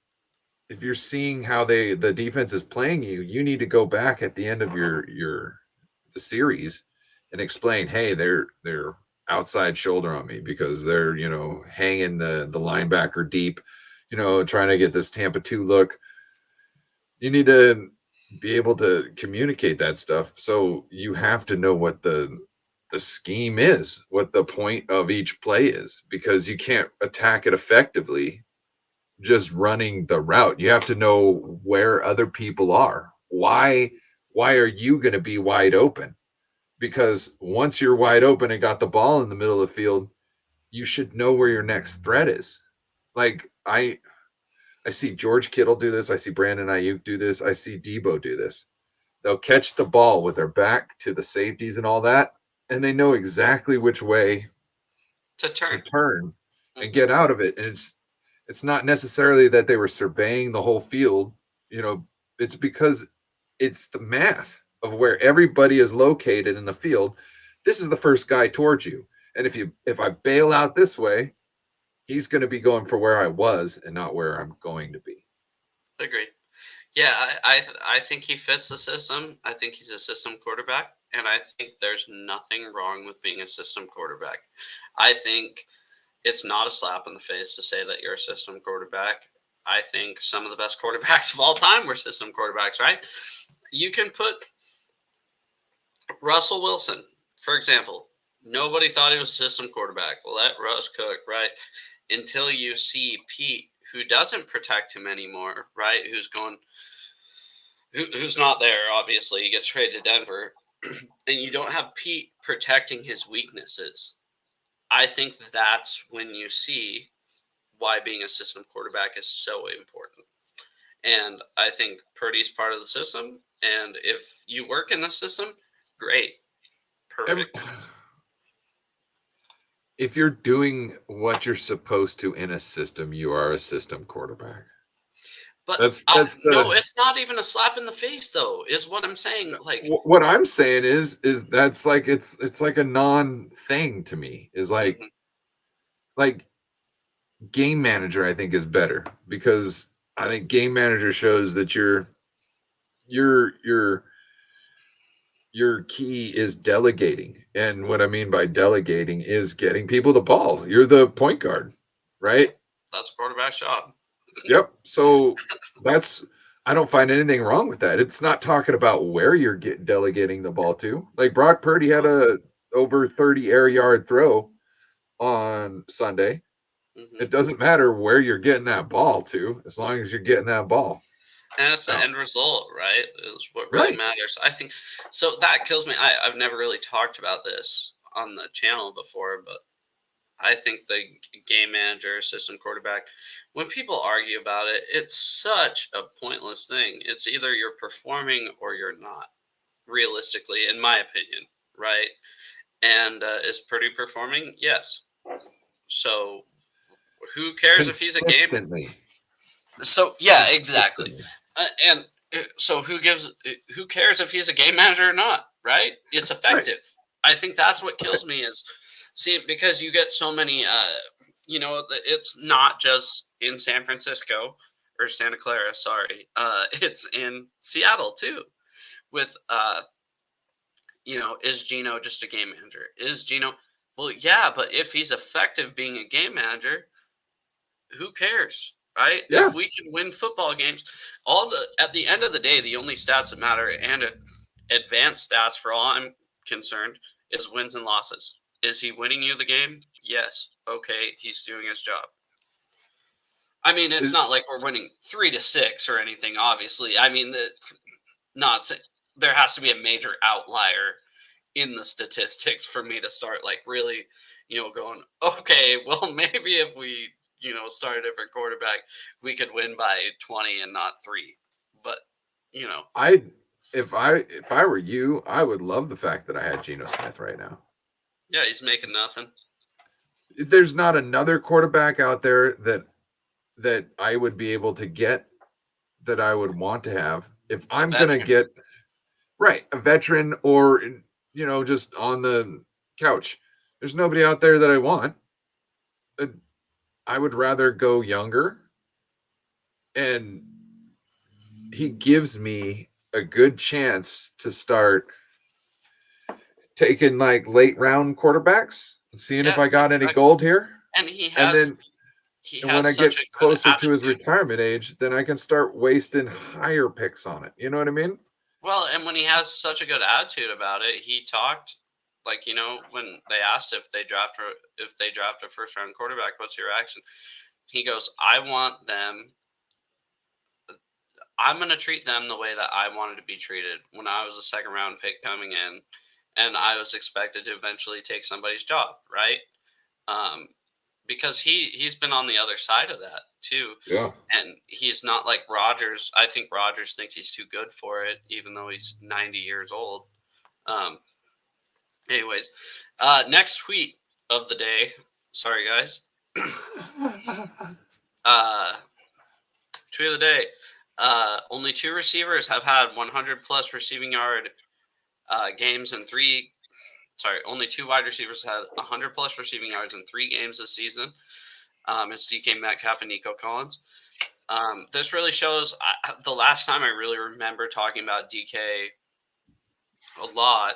how the defense is playing you need to go back at the end of the series and explain, hey, they're outside shoulder on me because they're hanging the linebacker deep, trying to get this Tampa 2 look. You need to be able to communicate that stuff. So you have to know what the scheme is, what the point of each play is, because you can't attack it effectively just running the route. You have to know where other people are. Why are you going to be wide open? Because once you're wide open and got the ball in the middle of the field, you should know where your next threat is. Like I see George Kittle do this. I see Brandon Ayuk do this. I see Debo do this. They'll catch the ball with their back to the safeties and all that, and they know exactly which way to turn mm-hmm. and get out of it. And it's not necessarily that they were surveying the whole field. It's because it's the math of where everybody is located in the field. This is the first guy towards you. And if I bail out this way, he's going to be going for where I was and not where I'm going to be. Agreed. Yeah, I think he fits the system. I think he's a system quarterback, and I think there's nothing wrong with being a system quarterback. I think it's not a slap in the face to say that you're a system quarterback. I think some of the best quarterbacks of all time were system quarterbacks, right? You can put Russell Wilson, for example. Nobody thought he was a system quarterback. Let Russ cook, right? Until you see Pete, who doesn't protect him anymore, right? Who's not there, obviously. He gets traded to Denver. And you don't have Pete protecting his weaknesses. I think that's when you see why being a system quarterback is so important. And I think Purdy's part of the system. And if you work in the system, great. Perfect. if you're doing what you're supposed to in a system, you are a system quarterback. But That's no, the it's not even a slap in the face, though, is what I'm saying. Like, what I'm saying is that's like it's like a non thing to me. Is mhm. like game manager I think is better because I think game manager shows that your your key is delegating. And what I mean by delegating is getting people the ball. You're the point guard, right? That's a quarterback's job. Yep. So that's I don't find anything wrong with that. It's not talking about where you're delegating the ball to. Like Brock Purdy had a over 30 air yard throw on Sunday. Hmm. It doesn't matter where you're getting that ball to, as long as you're getting that ball. And it's the Out. end result, right? Is what really Right. matters. I think so. That kills me. I've never really talked about this on the channel before, but I think the game manager, assistant quarterback, when people argue about it, it's such a pointless thing. It's either you're performing or you're not, realistically, in my opinion, right? And is Purdy performing? Yes. So who cares if he's a game? Consistently. So yeah, exactly. Consistently. And so who cares if he's a game manager or not, right? It's Right. effective. I think that's what kills me is see because you get so many it's not just in San Francisco or Santa Clara, sorry. It's in Seattle too with is Gino just a game manager? Is Gino well, yeah, but if he's effective being a game manager, who cares, right? Yeah. If we can win football games, at the end of the day, the only stats that matter and advanced stats for all I'm concerned is wins and losses. Is he winning you the game? Yes. Okay, he's doing his job. I mean, it's Is, not like we're winning 3-6 or anything. Obviously, I mean not there has to be a major outlier in the statistics for me to start like really, going, okay, well, maybe if we, start a different quarterback, we could win by 20 and not 3. But, I if I were you, I would love the fact that I had Geno Smith right now. yeah, he's making nothing. There's not another quarterback out there that I would be able to get that I would want to have if A I'm gonna veteran. get right a veteran or just on the couch. There's nobody out there that I want. I would rather go younger, and he gives me a good chance to start taking like late round quarterbacks and seeing if Yeah, I got any exactly. gold here. And And then he and when has I such get a good closer to his attitude. retirement age, then I can start wasting higher picks on it. You know what I mean? Well, and when he has such a good attitude about it, he talked like, when they asked if they draft a first round quarterback, what's your reaction? He goes, I'm going to treat them the way that I wanted to be treated when I was a second round pick coming in and I was expected to eventually take somebody's job, right? Um, because he's been on the other side of that too. Yeah. And he's not like Rodgers. I think Rodgers thinks he's too good for it, even though he's 90 years old. Um, anyways, next tweet of the day. Sorry, guys. Tweet of the day. Only 2 receivers have had 100 plus receiving yard games in 3. Sorry, only 2 wide receivers had 100 plus receiving yards in 3 games this season. It's DK Metcalf and Nico Collins. This really shows the last time I really remember talking about DK a lot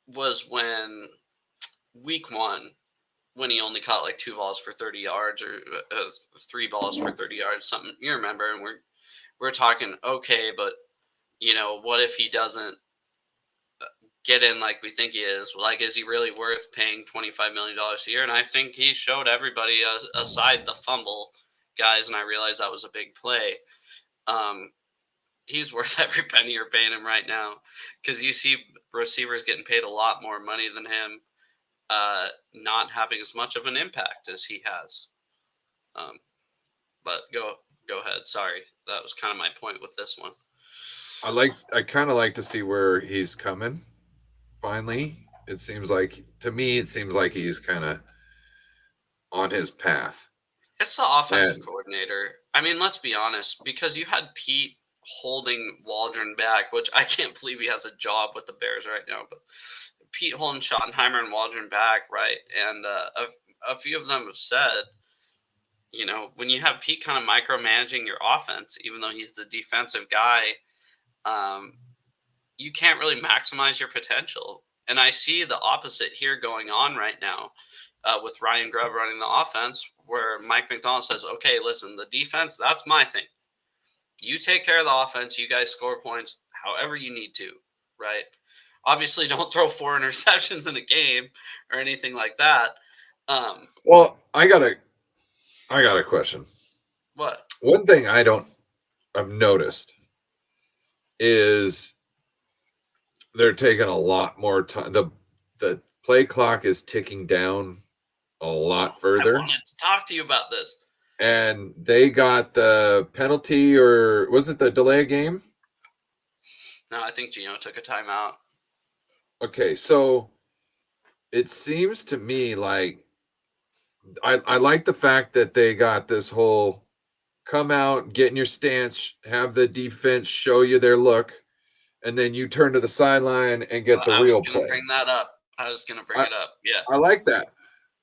was when week 1, when he only caught like 2 balls for 30 yards or 3 balls for 30 yards, something you remember. And we're talking, okay, but what if he doesn't get in like we think he is? Like, is he really worth paying $25 million a year? And I think he showed everybody, aside the fumble guys, and I realized that was a big play. He's worth every penny you're paying him right now, because you see receivers getting paid a lot more money than him, not having as much of an impact as he has. But go ahead. Sorry, that was kind of my point with this one. I kind of like to see where he's coming finally It seems like he's kind of on his path. It's the offensive coordinator. I mean, let's be honest, because you had Pete holding Waldron back, which I can't believe he has a job with the Bears right now, but Pete holding Schottenheimer and Waldron back, right? And a few of them have said, you know, when you have Pete kind of micromanaging your offense, even though he's the defensive guy, you can't really maximize your potential. And I see the opposite here going on right now with Ryan Grubb running the offense, where Mike McDonald says, okay, listen, the defense, that's my thing. You take care of the offense. You guys score points however you need to, right? Obviously, don't throw 4 interceptions in a game or anything like that. Well, I got a question. What? One thing I've noticed is they're taking a lot more time. The play clock is ticking down a lot further. I wanted to talk to you about this. And they got the penalty, or was it the delay game? No, I think Gino took a timeout. Okay, so it seems to me like I like the fact that they got this whole come out, get in your stance, have the defense show you their look, and then you turn to the sideline and get the real play. I was going to bring it up. Yeah. I like that.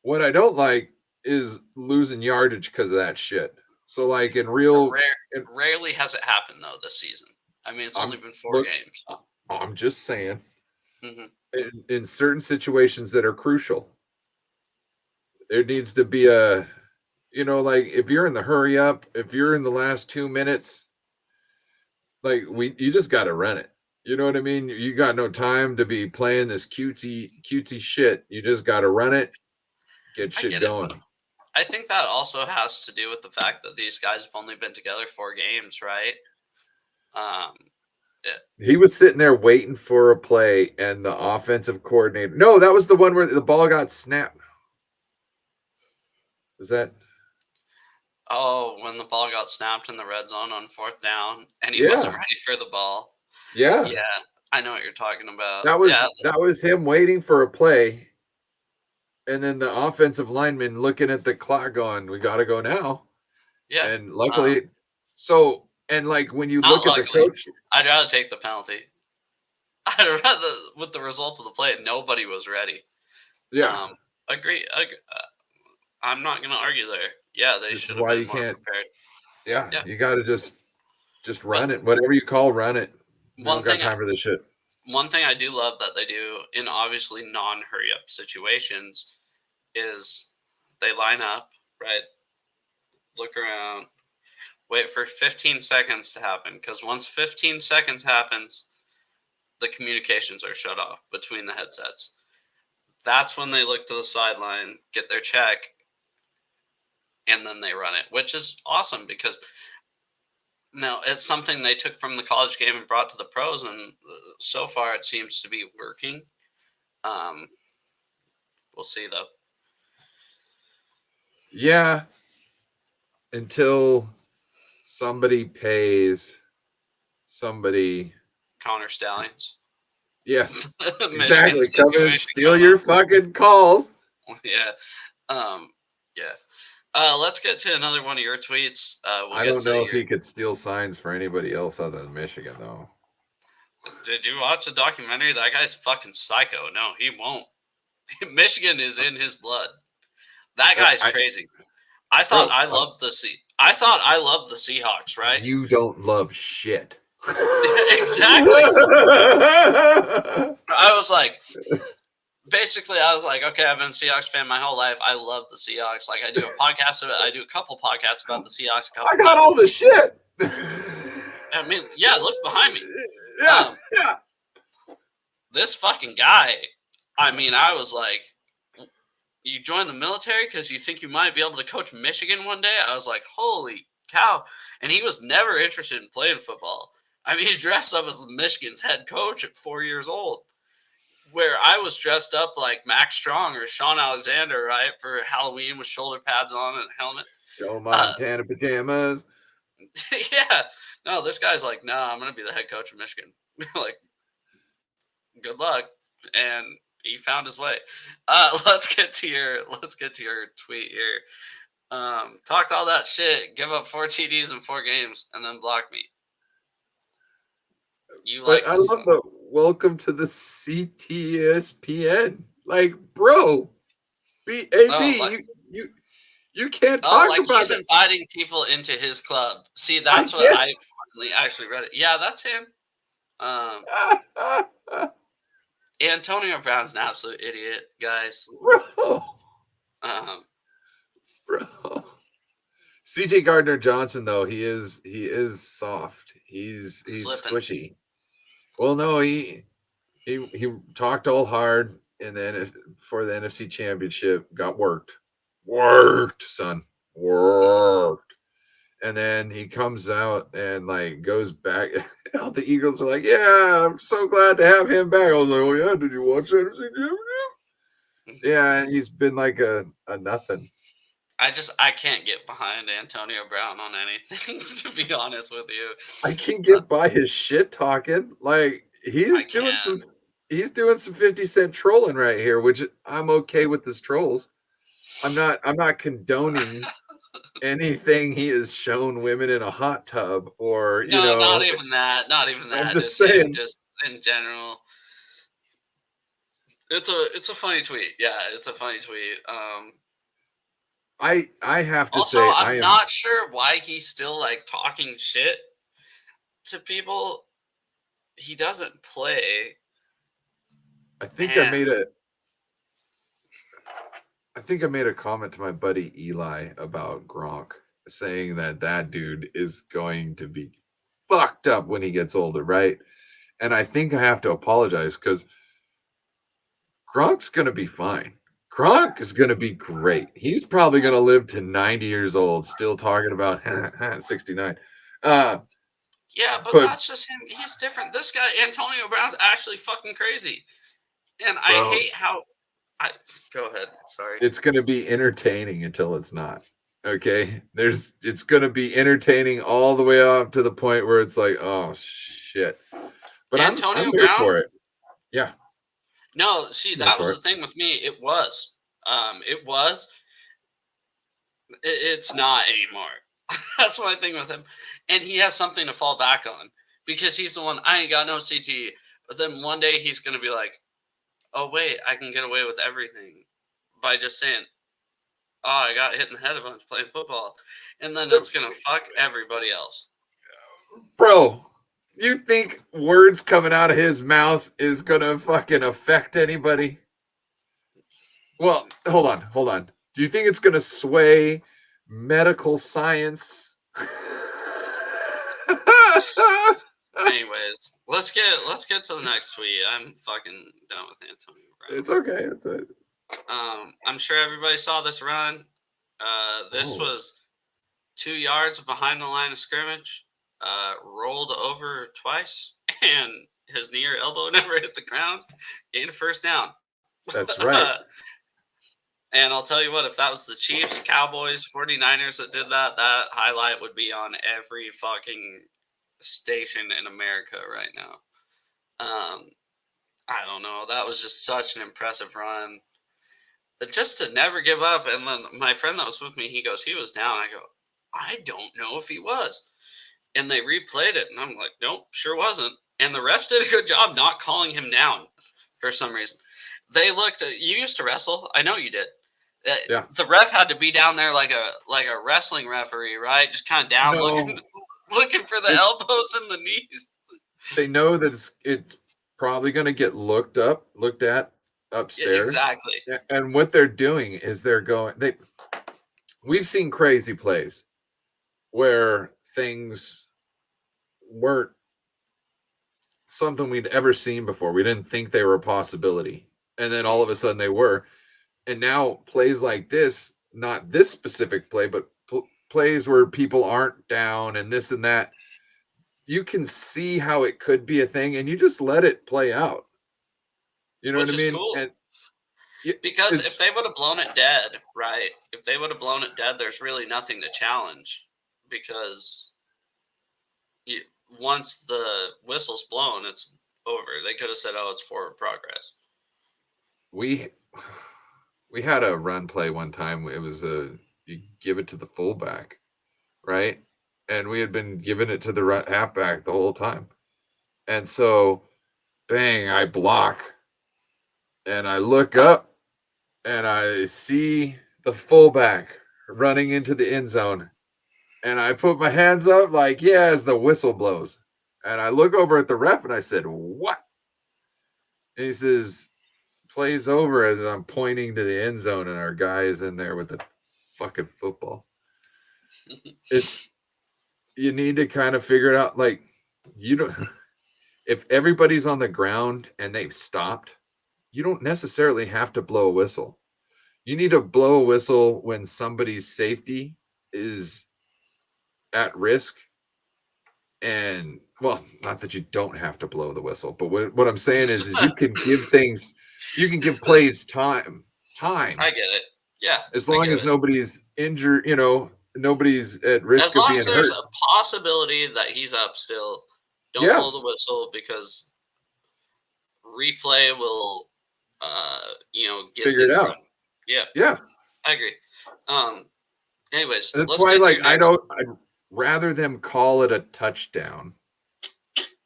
What I don't like is losing yardage because of that shit. So, like rarely has it happened though this season. I mean, it's only been 4 games. I'm just saying, in certain situations that are crucial, there needs to be a, you know, like if you're in the hurry up, if you're in the last 2 minutes, like you just got to run it. You know what I mean? You got no time to be playing this cutesy shit. You just got to run it, get shit going. I think that also has to do with the fact that these guys have only been together 4 games, right? He was sitting there waiting for a play, and the offensive coordinator. No, that was the one where the ball got snapped. Was that? Oh, when the ball got snapped in the red zone on 4th down, and he wasn't ready for the ball. Yeah, I know what you're talking about. That was him waiting for a play. And then the offensive lineman looking at the clock going, we got to go now. Yeah. And luckily, like when you look at the coach. I'd rather take the penalty. I'd rather, with the result of the play, nobody was ready. Yeah. Agree. I'm not going to argue there. Yeah, they should have been more prepared. Yeah, you got to just run it. Whatever you call, run it. One thing, got time for this shit. One thing I do love that they do in obviously non-hurry up situations is they line up, right? Look around, wait for 15 seconds to happen, because once 15 seconds happens, the communications are shut off between the headsets. That's when they look to the sideline, get their check, and then they run it, which is awesome because now it's something they took from the college game and brought to the pros, and so far it seems to be working. We'll see, though. Yeah, until somebody pays somebody. Connor Stallions. Yes, exactly. Come and steal your fucking calls. Yeah. Let's get to another one of your tweets. I don't know if he could steal signs for anybody else other than Michigan, though. Did you watch the documentary? That guy's fucking psycho. No, he won't. Michigan is in his blood. That guy's crazy. I thought I loved the Seahawks, right? You don't love shit. Exactly. I was like, okay, I've been a Seahawks fan my whole life. I love the Seahawks. Like, I do a podcast about it. I do a couple podcasts about the Seahawks. I got all the shit. I mean, yeah, look behind me. Yeah. This fucking guy, I mean, I was like, you joined the military because you think you might be able to coach Michigan one day? I was like, holy cow. And he was never interested in playing football. I mean, he dressed up as Michigan's head coach at 4 years old, where I was dressed up like Max Strong or Sean Alexander, right, for Halloween with shoulder pads on and a helmet. Joe Montana pajamas. Yeah. No, this guy's like, no, I'm going to be the head coach of Michigan. Like, good luck. And He found his way. Let's get to your tweet here. Talked all that shit, give up 4 TDs in 4 games, and then block me. You But like I this love one. the welcome to the CTSPN. Like, bro, you can't talk like about he's that. inviting people into his club. See, I that's what I guess. finally actually read it. Yeah, that's him. Antonio Brown's an absolute idiot, guys. Bro, Um, bro. CJ Gardner Johnson, though, he is soft. He's slipping. squishy. Well, no, he talked all hard, and then for the NFC Championship, got worked, son, worked. And then he comes out and like goes back. All the Eagles are like, "Yeah, I'm so glad to have him back." I was like, "Oh yeah, did you watch the NFC Championship?" Yeah, and he's been like a nothing. I can't get behind Antonio Brown on anything, to be honest with you. I can get by his shit talking. Like he's doing some 50 Cent trolling right here, which I'm okay with his trolls. I'm not condoning anything he has shown women in a hot tub or No, not even that. Not even I'm that. just Just him, saying. just in general. It's a funny tweet. Yeah, it's a funny tweet. I have to Also, say I'm not sure why he's still like talking shit to people. He doesn't play. I think Man. I made a comment to my buddy Eli about Gronk, saying that dude is going to be fucked up when he gets older, right? And I think I have to apologize because Gronk's going to be fine. Gronk is going to be great. He's probably going to live to 90 years old, still talking about 69. Yeah, but But that's just him. He's different. This guy, Antonio Brown's actually fucking crazy. And I bro, hate how go ahead. Sorry. it's going to be entertaining until it's not. Okay, it's going to be entertaining all the way up to the point where it's like, oh shit. But Antonio I'm here Brown? for it. Yeah. No, see, I'm here that was for the it. thing with me. It was. It was. It's not anymore. That's my thing with him. And he has something to fall back on because he's the one, I ain't got no CTE. But then one day he's going to be like, oh, wait, I can get away with everything by just saying, oh, I got hit in the head a bunch playing football. And then it's going to fuck everybody else. Bro, you think words coming out of his mouth is going to fucking affect anybody? Well, hold on. Do you think it's going to sway medical science? Anyways, let's get to the next tweet. I'm fucking done with Antonio Brown. It's okay. It's a. I'm sure everybody saw this run. This was 2 yards behind the line of scrimmage. Rolled over twice, and his knee or elbow never hit the ground. Gained a first down. That's right. And I'll tell you what, if that was the Chiefs, Cowboys, 49ers that did that, that highlight would be on every fucking station in America right now. I don't know. That was just such an impressive run. But just to never give up. And then my friend that was with me, he goes, he was down. I go, I don't know if he was. And they replayed it. And I'm like, nope, sure wasn't. And the refs did a good job not calling him down for some reason. They looked at, you used to wrestle. I know you did. Yeah. The ref had to be down there like a wrestling referee, right? Just kind of down looking for the elbows and the knees. They know that it's probably going to get looked at upstairs. Yeah, exactly. And what they're doing is we've seen crazy plays where things weren't something we'd ever seen before. We didn't think they were a possibility. And then all of a sudden they were. And now plays like this, not this specific play, but plays where people aren't down and this and that, you can see how it could be a thing and you just let it play out. You know what I mean? Cool. And because if they would have blown it dead, right? If they would have blown it dead, there's really nothing to challenge because once the whistle's blown, it's over. They could have said, oh, it's forward progress. we had a run play one time. It was you give it to the fullback, right? And we had been giving it to the halfback the whole time. And so, bang, I block, and I look up, and I see the fullback running into the end zone. And I put my hands up like, yeah, as the whistle blows. And I look over at the ref, and I said, what? And he says, plays over as I'm pointing to the end zone, and our guy is in there with the fucking football. It's, you need to kind of figure it out. Like, you don't, if everybody's on the ground and they've stopped, you don't necessarily have to blow a whistle. You need to blow a whistle when somebody's safety is at risk. And, well, not that you don't have to blow the whistle, but what I'm saying is you can give things, you can give plays time. I get it. Yeah. As long as nobody's injured, nobody's at risk of being hurt. As long as there's a possibility that he's up still, don't blow the whistle, because replay will, get figure it out. Yeah. Yeah. I agree. Anyways, that's why, like, I'd rather them call it a touchdown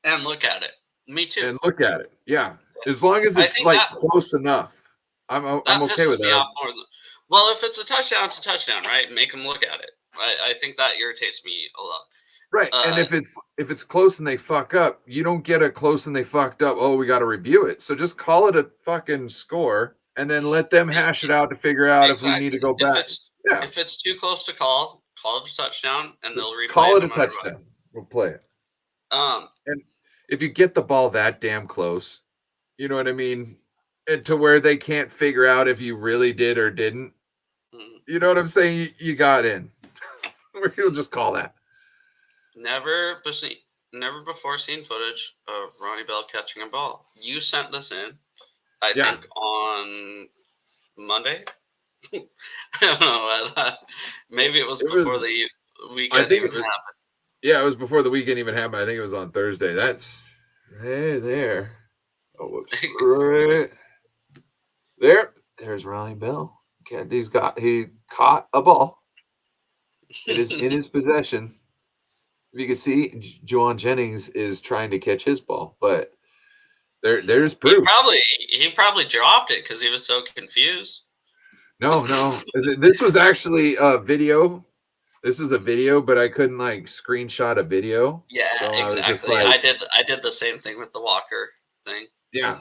and look at it. Me too. And look at it. Yeah. As long as it's like close enough. I'm okay with that. Well, if it's a touchdown, it's a touchdown, right? Make them look at it. I think that irritates me a lot. Right. And if it's close and they fuck up, you don't get a close and they fucked up. Oh, we got to review it. So just call it a fucking score and then let them hash it out to figure out if we need to go back. If it's too close to call it a touchdown, and they'll replay it. Call it a touchdown. We'll play it. And if you get the ball that damn close, you know what I mean? And to where they can't figure out if you really did or didn't. You know what I'm saying? You got in. We'll just call that. Never before seen footage of Ronnie Bell catching a ball. You sent this in, I think, on Monday. I don't know. Maybe it was before the weekend even happened. Yeah, it was before the weekend even happened. I think it was on Thursday. That's there. Oh, whoops. Right there. There's Ronnie Bell. He caught a ball. It is in his possession. You can see Juwan Jennings is trying to catch his ball, but there's proof. He probably dropped it because he was so confused. No. This was actually a video. This was a video, but I couldn't screenshot a video. Yeah, so exactly. I did the same thing with the Walker thing. Yeah.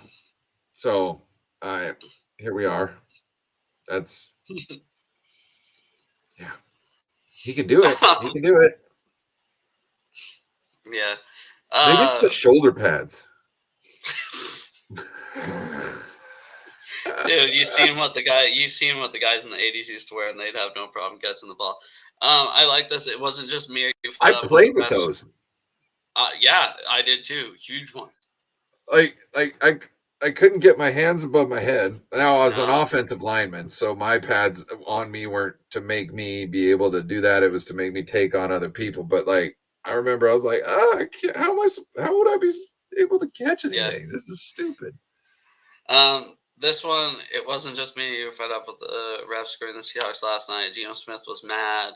So here we are. That's yeah. He can do it. He can do it. Yeah. Maybe it's the shoulder pads. Dude, you seen what the guys in the 80s used to wear, and they'd have no problem catching the ball. I like this. It wasn't just me. I played with those. Yeah, I did too. Huge one. I couldn't get my hands above my head. Now I was an offensive lineman, so my pads on me weren't to make me be able to do that. It was to make me take on other people. But I remember I was like, how would I be able to catch anything? Yeah. This is stupid. This one, it wasn't just me. You were fed up with the refs screwing the Seahawks last night. Geno Smith was mad.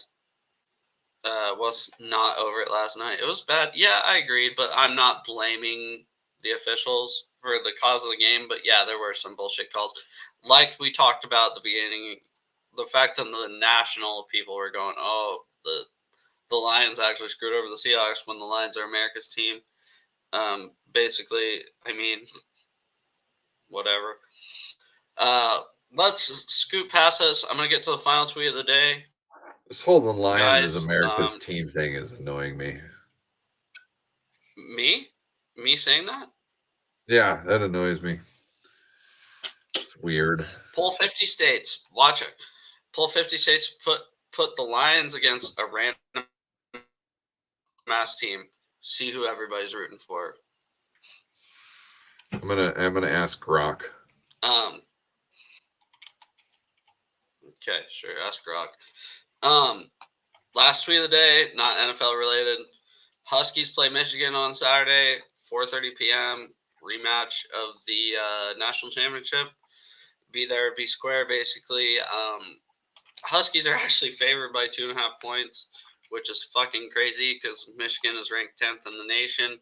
Was not over it last night. It was bad. Yeah, I agreed, but I'm not blaming the officials for the cause of the game. But yeah, there were some bullshit calls. Like we talked about at the beginning, the fact that the national people were going, oh, the Lions actually screwed over the Seahawks when the Lions are America's team. Basically, I mean, whatever. Let's scoot past this. I'm going to get to the final tweet of the day. This whole the Lions as America's team thing is annoying me. Me saying that? Yeah, that annoys me. It's weird. Poll 50 states. Watch it. Poll 50 states put the Lions against a random mass team. See who everybody's rooting for. I'm gonna ask Grok. Okay, sure. Ask Grok. Last tweet of the day, not NFL related. Huskies play Michigan on Saturday, 4:30 p.m. rematch of the national championship be there, be square, basically. Huskies are actually favored by 2.5 points, which is fucking crazy because Michigan is ranked 10th in the nation,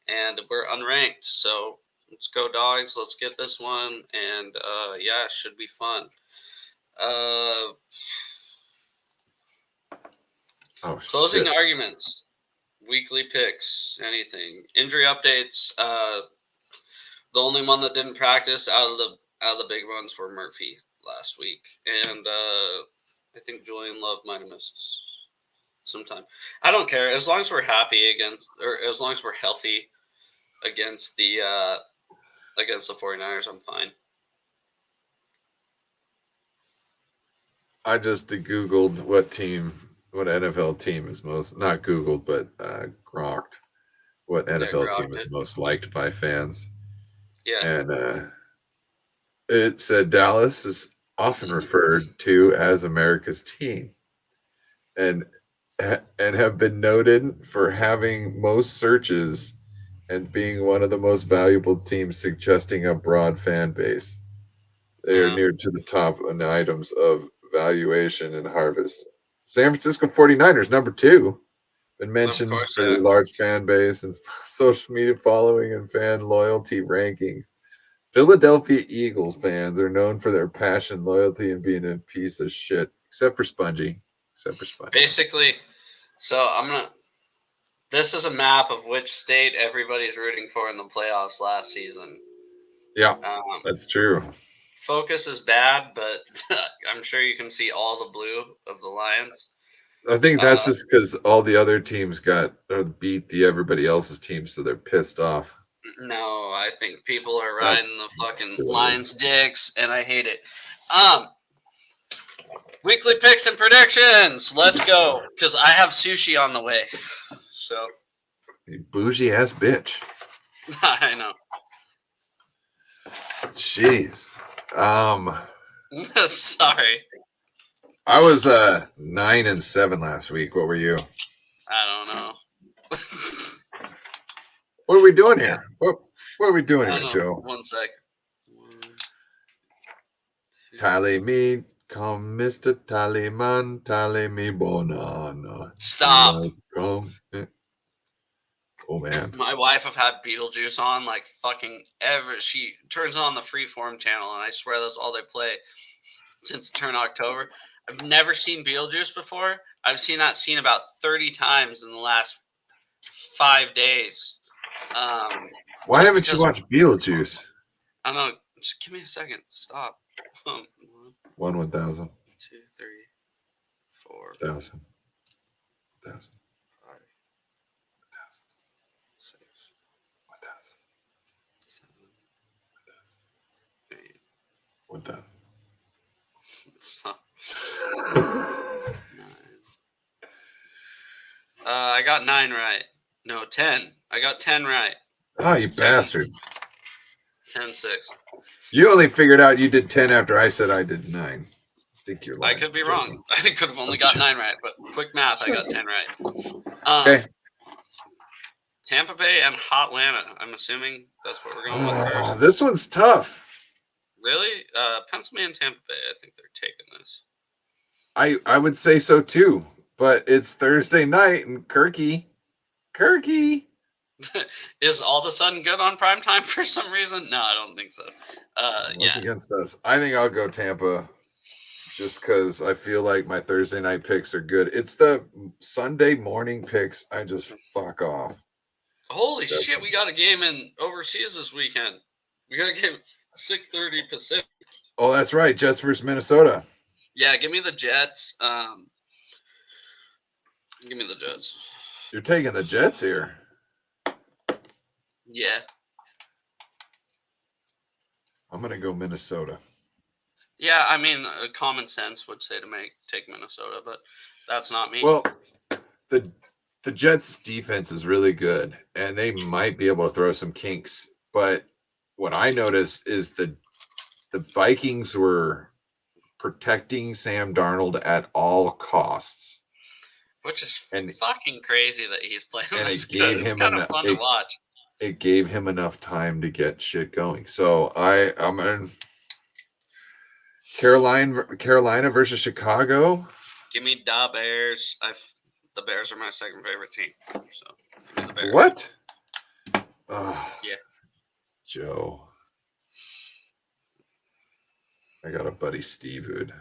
and we're unranked. So let's go, Dogs. Let's get this one, and yeah, it should be fun. Closing arguments, weekly picks, anything, injury updates. The only one that didn't practice out of the big ones were Murphy last week, and I think Julian Love might have missed some time. I don't care as long as we're happy as long as we're healthy against the 49ers. I'm fine. I just Googled what NFL team is most, not Googled, but grokked what NFL team is most liked by fans. Yeah. And it said Dallas is often referred to as America's team and have been noted for having most searches and being one of the most valuable teams, suggesting a broad fan base. They are near to the top in items of valuation and harvest. San Francisco 49ers, number 2, been mentioned for their large fan base and social media following and fan loyalty rankings. Philadelphia Eagles fans are known for their passion, loyalty, and being a piece of shit, except for Spongy. Basically, so this is a map of which state everybody's rooting for in the playoffs last season. Yeah, that's true. Focus is bad, but I'm sure you can see all the blue of the Lions. I think that's just because all the other teams beat everybody else's team, so they're pissed off. No, I think people are riding the fucking Lions' dicks, and I hate it. Weekly picks and predictions. Let's go, because I have sushi on the way. So, you bougie ass bitch. I know. Jeez. Sorry. I was 9-7 last week. What were you? I don't know. What are we doing here? What are we doing here, Joe? 1 sec. Tally me, come Mr. Tallyman, tally me banana. Stop. Oh man. My wife have had Beetlejuice on like fucking ever. She turns on the Freeform channel, and I swear that's all they play since it turned October. I've never seen Beetlejuice before. I've seen that scene about 30 times in the last 5 days. Why haven't you watched Beetlejuice? I don't know. Just give me a second. Stop. 1 1,000. 2, 3, 4, 1,000. 1,000. 5, 6, 1,000. 7, 8. 1,000. Stop. 9. I got 9 right. No, 10. I got 10 right. Oh, you bastard. 10-6. You only figured out you did 10 after I said I did 9. I think you're lying. I could be wrong. I could have only got 9 right, but quick math, I got 10 right. Okay. Tampa Bay and Hotlanta. I'm assuming that's what we're going with first. This one's tough. Really? Pennsylvania and Tampa Bay, I think they're taking this. I would say so too, but it's Thursday night and Kirky. Is all of a sudden good on primetime for some reason? No, I don't think so. Yeah. Against us. I think I'll go Tampa just because I feel like my Thursday night picks are good. It's the Sunday morning picks. I just fuck off. Holy shit, we got a game in overseas this weekend. We got a game 6:30 Pacific. Oh, that's right. Jets versus Minnesota. Yeah, give me the Jets. Give me the Jets. You're taking the Jets here. Yeah. I'm going to go Minnesota. Yeah, I mean, common sense would say to take Minnesota, but that's not me. Well, the Jets' defense is really good, and they might be able to throw some kinks. But what I noticed is the Vikings were protecting Sam Darnold at all costs. Which is fucking crazy that he's playing this good. It's kind of fun to watch. It gave him enough time to get shit going. So I'm Carolina versus Chicago. Give me the Bears. The Bears are my second favorite team. So give me the Bears. What? Oh, yeah, Joe. I got a buddy Steve who'd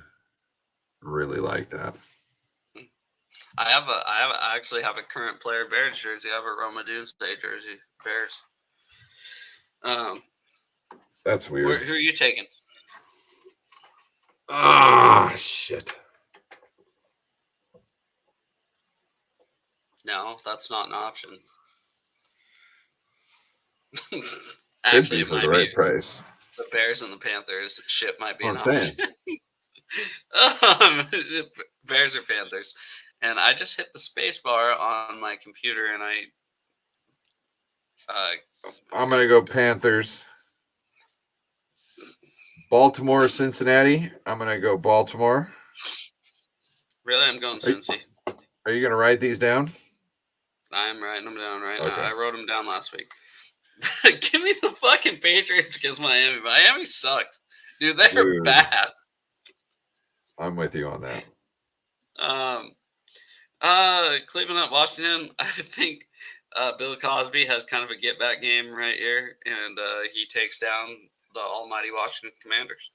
really like that. I actually have a current player Bears jersey. I have a Roma Doomsday jersey. Bears. That's weird. Who are you taking? Ah, shit. No, that's not an option. Actually, for the right price. The Bears and the Panthers shit might be an option. Bears or Panthers. And I just hit the space bar on my computer and I'm going to go Panthers. Baltimore or Cincinnati? I'm going to go Baltimore. Really? I'm going Cincy. Are you going to write these down? I'm writing them down right now. I wrote them down last week. Give me the fucking Patriots against Miami. Miami sucks. Dude, they're bad. I'm with you on that. Cleveland at Washington. I think Bill Cosby has kind of a get-back game right here, and he takes down the almighty Washington Commanders.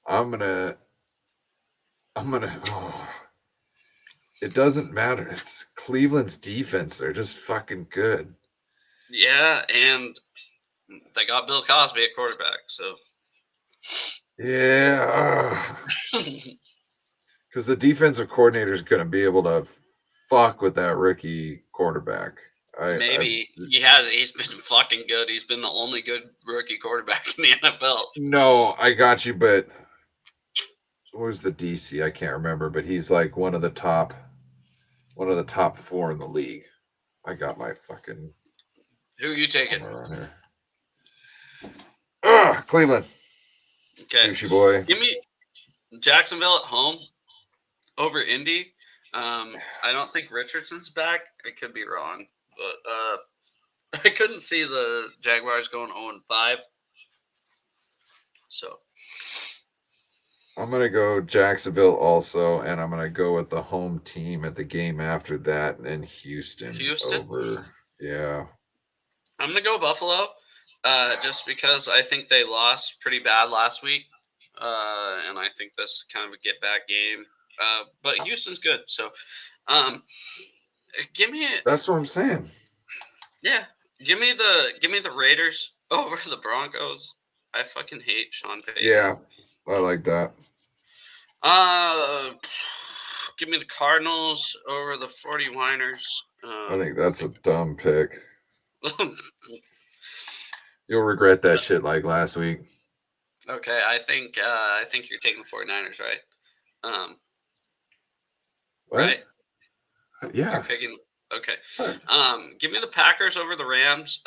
I'm gonna. Oh, it doesn't matter. It's Cleveland's defense. They're just fucking good. Yeah, and they got Bill Cosby at quarterback, so. Yeah. Because the defensive coordinator is going to be able to fuck with that rookie quarterback. He's been fucking good. He's been the only good rookie quarterback in the NFL. No, I got you, but what was the DC? I can't remember, but he's like one of the top 4 in the league. I got my fucking. Who you taking? Cleveland. Okay. Sushi boy. Give me Jacksonville at home over Indy. I don't think Richardson's back. I could be wrong, but I couldn't see the Jaguars going 0-5. So I'm going to go Jacksonville also, and I'm going to go with the home team at the game after that, and Houston. Over. Yeah. I'm going to go Buffalo just because I think they lost pretty bad last week, and I think this is kind of a get-back game. But Houston's good, so give me. That's what I'm saying. Yeah, give me the Raiders over the Broncos. I fucking hate Sean Payton. Yeah, I like that. Give me the Cardinals over the 49ers. I think that's a dumb pick. You'll regret that shit like last week. Okay, I think you're taking the 49ers, right? What? Right? Yeah. You're picking. Okay. Give me the Packers over the Rams.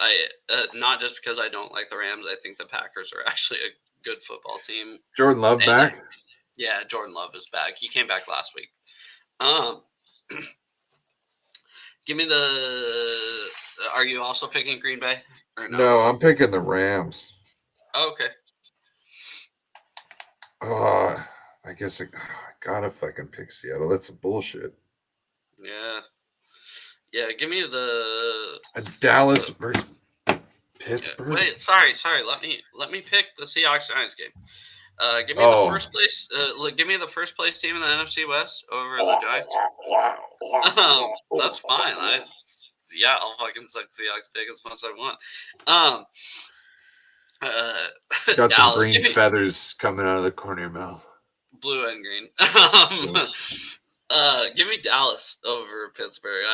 Not just because I don't like the Rams. I think the Packers are actually a good football team. Jordan Love back? Yeah, Jordan Love is back. He came back last week. Give me the. Are you also picking Green Bay? Or no? No, I'm picking the Rams. Oh, okay. I guess I gotta fucking pick Seattle. That's bullshit. Yeah. Yeah, give me the Dallas versus Pittsburgh. Wait, sorry. Let me pick the Seahawks Giants game. Give me the first place. Give me the first place team in the NFC West over the Giants. That's fine. I'll fucking suck Seahawks dick as much as I want. Got some Dallas, green feathers coming out of the corner of your mouth. Blue and green. Give me Dallas over Pittsburgh.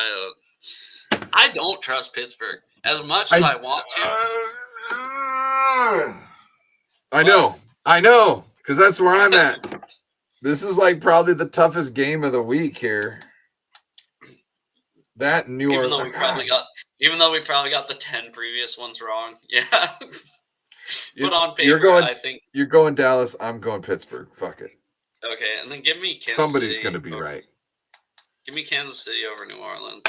I don't trust Pittsburgh as much as I want to. I know, because that's where I'm at. This is like probably the toughest game of the week here. That New Orleans. Even though we probably got the 10 previous ones wrong. Yeah. But on paper, I think you're going Dallas. I'm going Pittsburgh. Fuck it. Okay, and then give me Kansas Somebody's City. Going to be right. Give me Kansas City over New Orleans.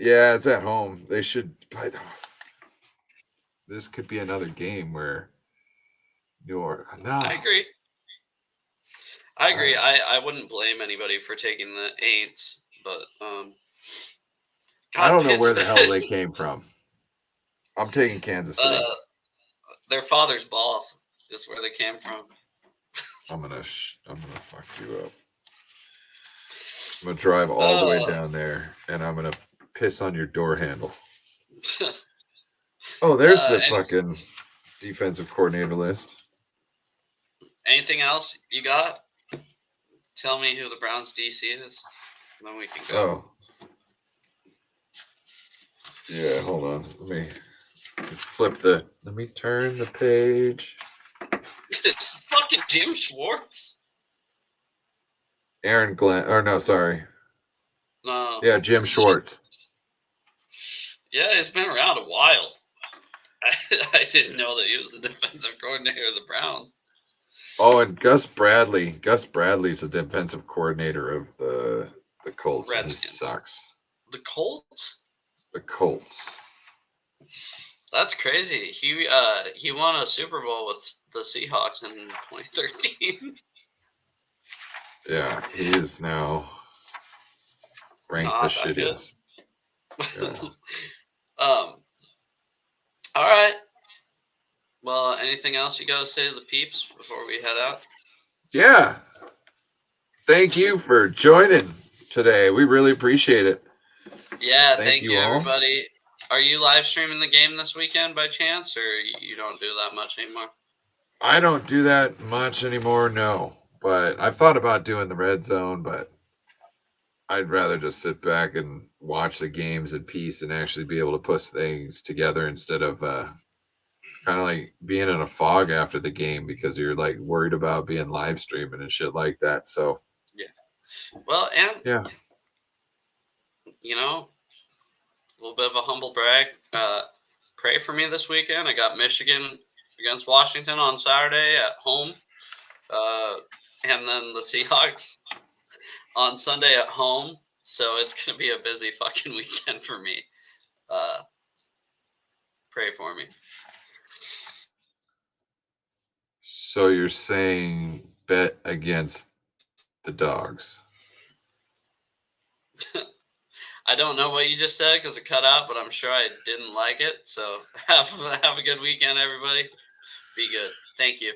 Yeah, it's at home. They should. This could be another game where New Orleans. No. I agree. I wouldn't blame anybody for taking the Aints, but I don't know where Pittsburgh- the hell they came from. I'm taking Kansas City. Their father's boss is where they came from. I'm gonna fuck you up. I'm gonna drive all the way down there, and I'm gonna piss on your door handle. Oh, there's the fucking defensive coordinator list. Anything else you got? Tell me who the Browns DC is, and then we can go. Oh, yeah. Hold on. Let me turn the page. It's fucking Jim Schwartz. Aaron Glenn. Or no, sorry. No. Yeah, Jim Schwartz. Yeah, he's been around a while. I didn't know that he was the defensive coordinator of the Browns. Oh, and Gus Bradley. Gus Bradley's the defensive coordinator of the Colts. And he sucks. The Colts? The Colts. That's crazy. He won a Super Bowl with the Seahawks in 2013. Yeah, he is now ranked the shittiest. Yeah. All right. Well, anything else you got to say to the peeps before we head out? Yeah. Thank you for joining today. We really appreciate it. Yeah, thank you everybody. Are you live streaming the game this weekend by chance, or you don't do that much anymore? I don't do that much anymore, no. But I've thought about doing the red zone, but I'd rather just sit back and watch the games in peace and actually be able to put things together instead of kind of like being in a fog after the game because you're like worried about being live streaming and shit like that. So yeah. Well, and yeah, you know, a little bit of a humble brag. Pray for me this weekend. I got Michigan against Washington on Saturday at home, and then the Seahawks on Sunday at home. So it's gonna be a busy fucking weekend for me. Pray for me. So you're saying bet against the dogs? I don't know what you just said because it cut out, but I'm sure I didn't like it. So have a good weekend, everybody. Be good. Thank you.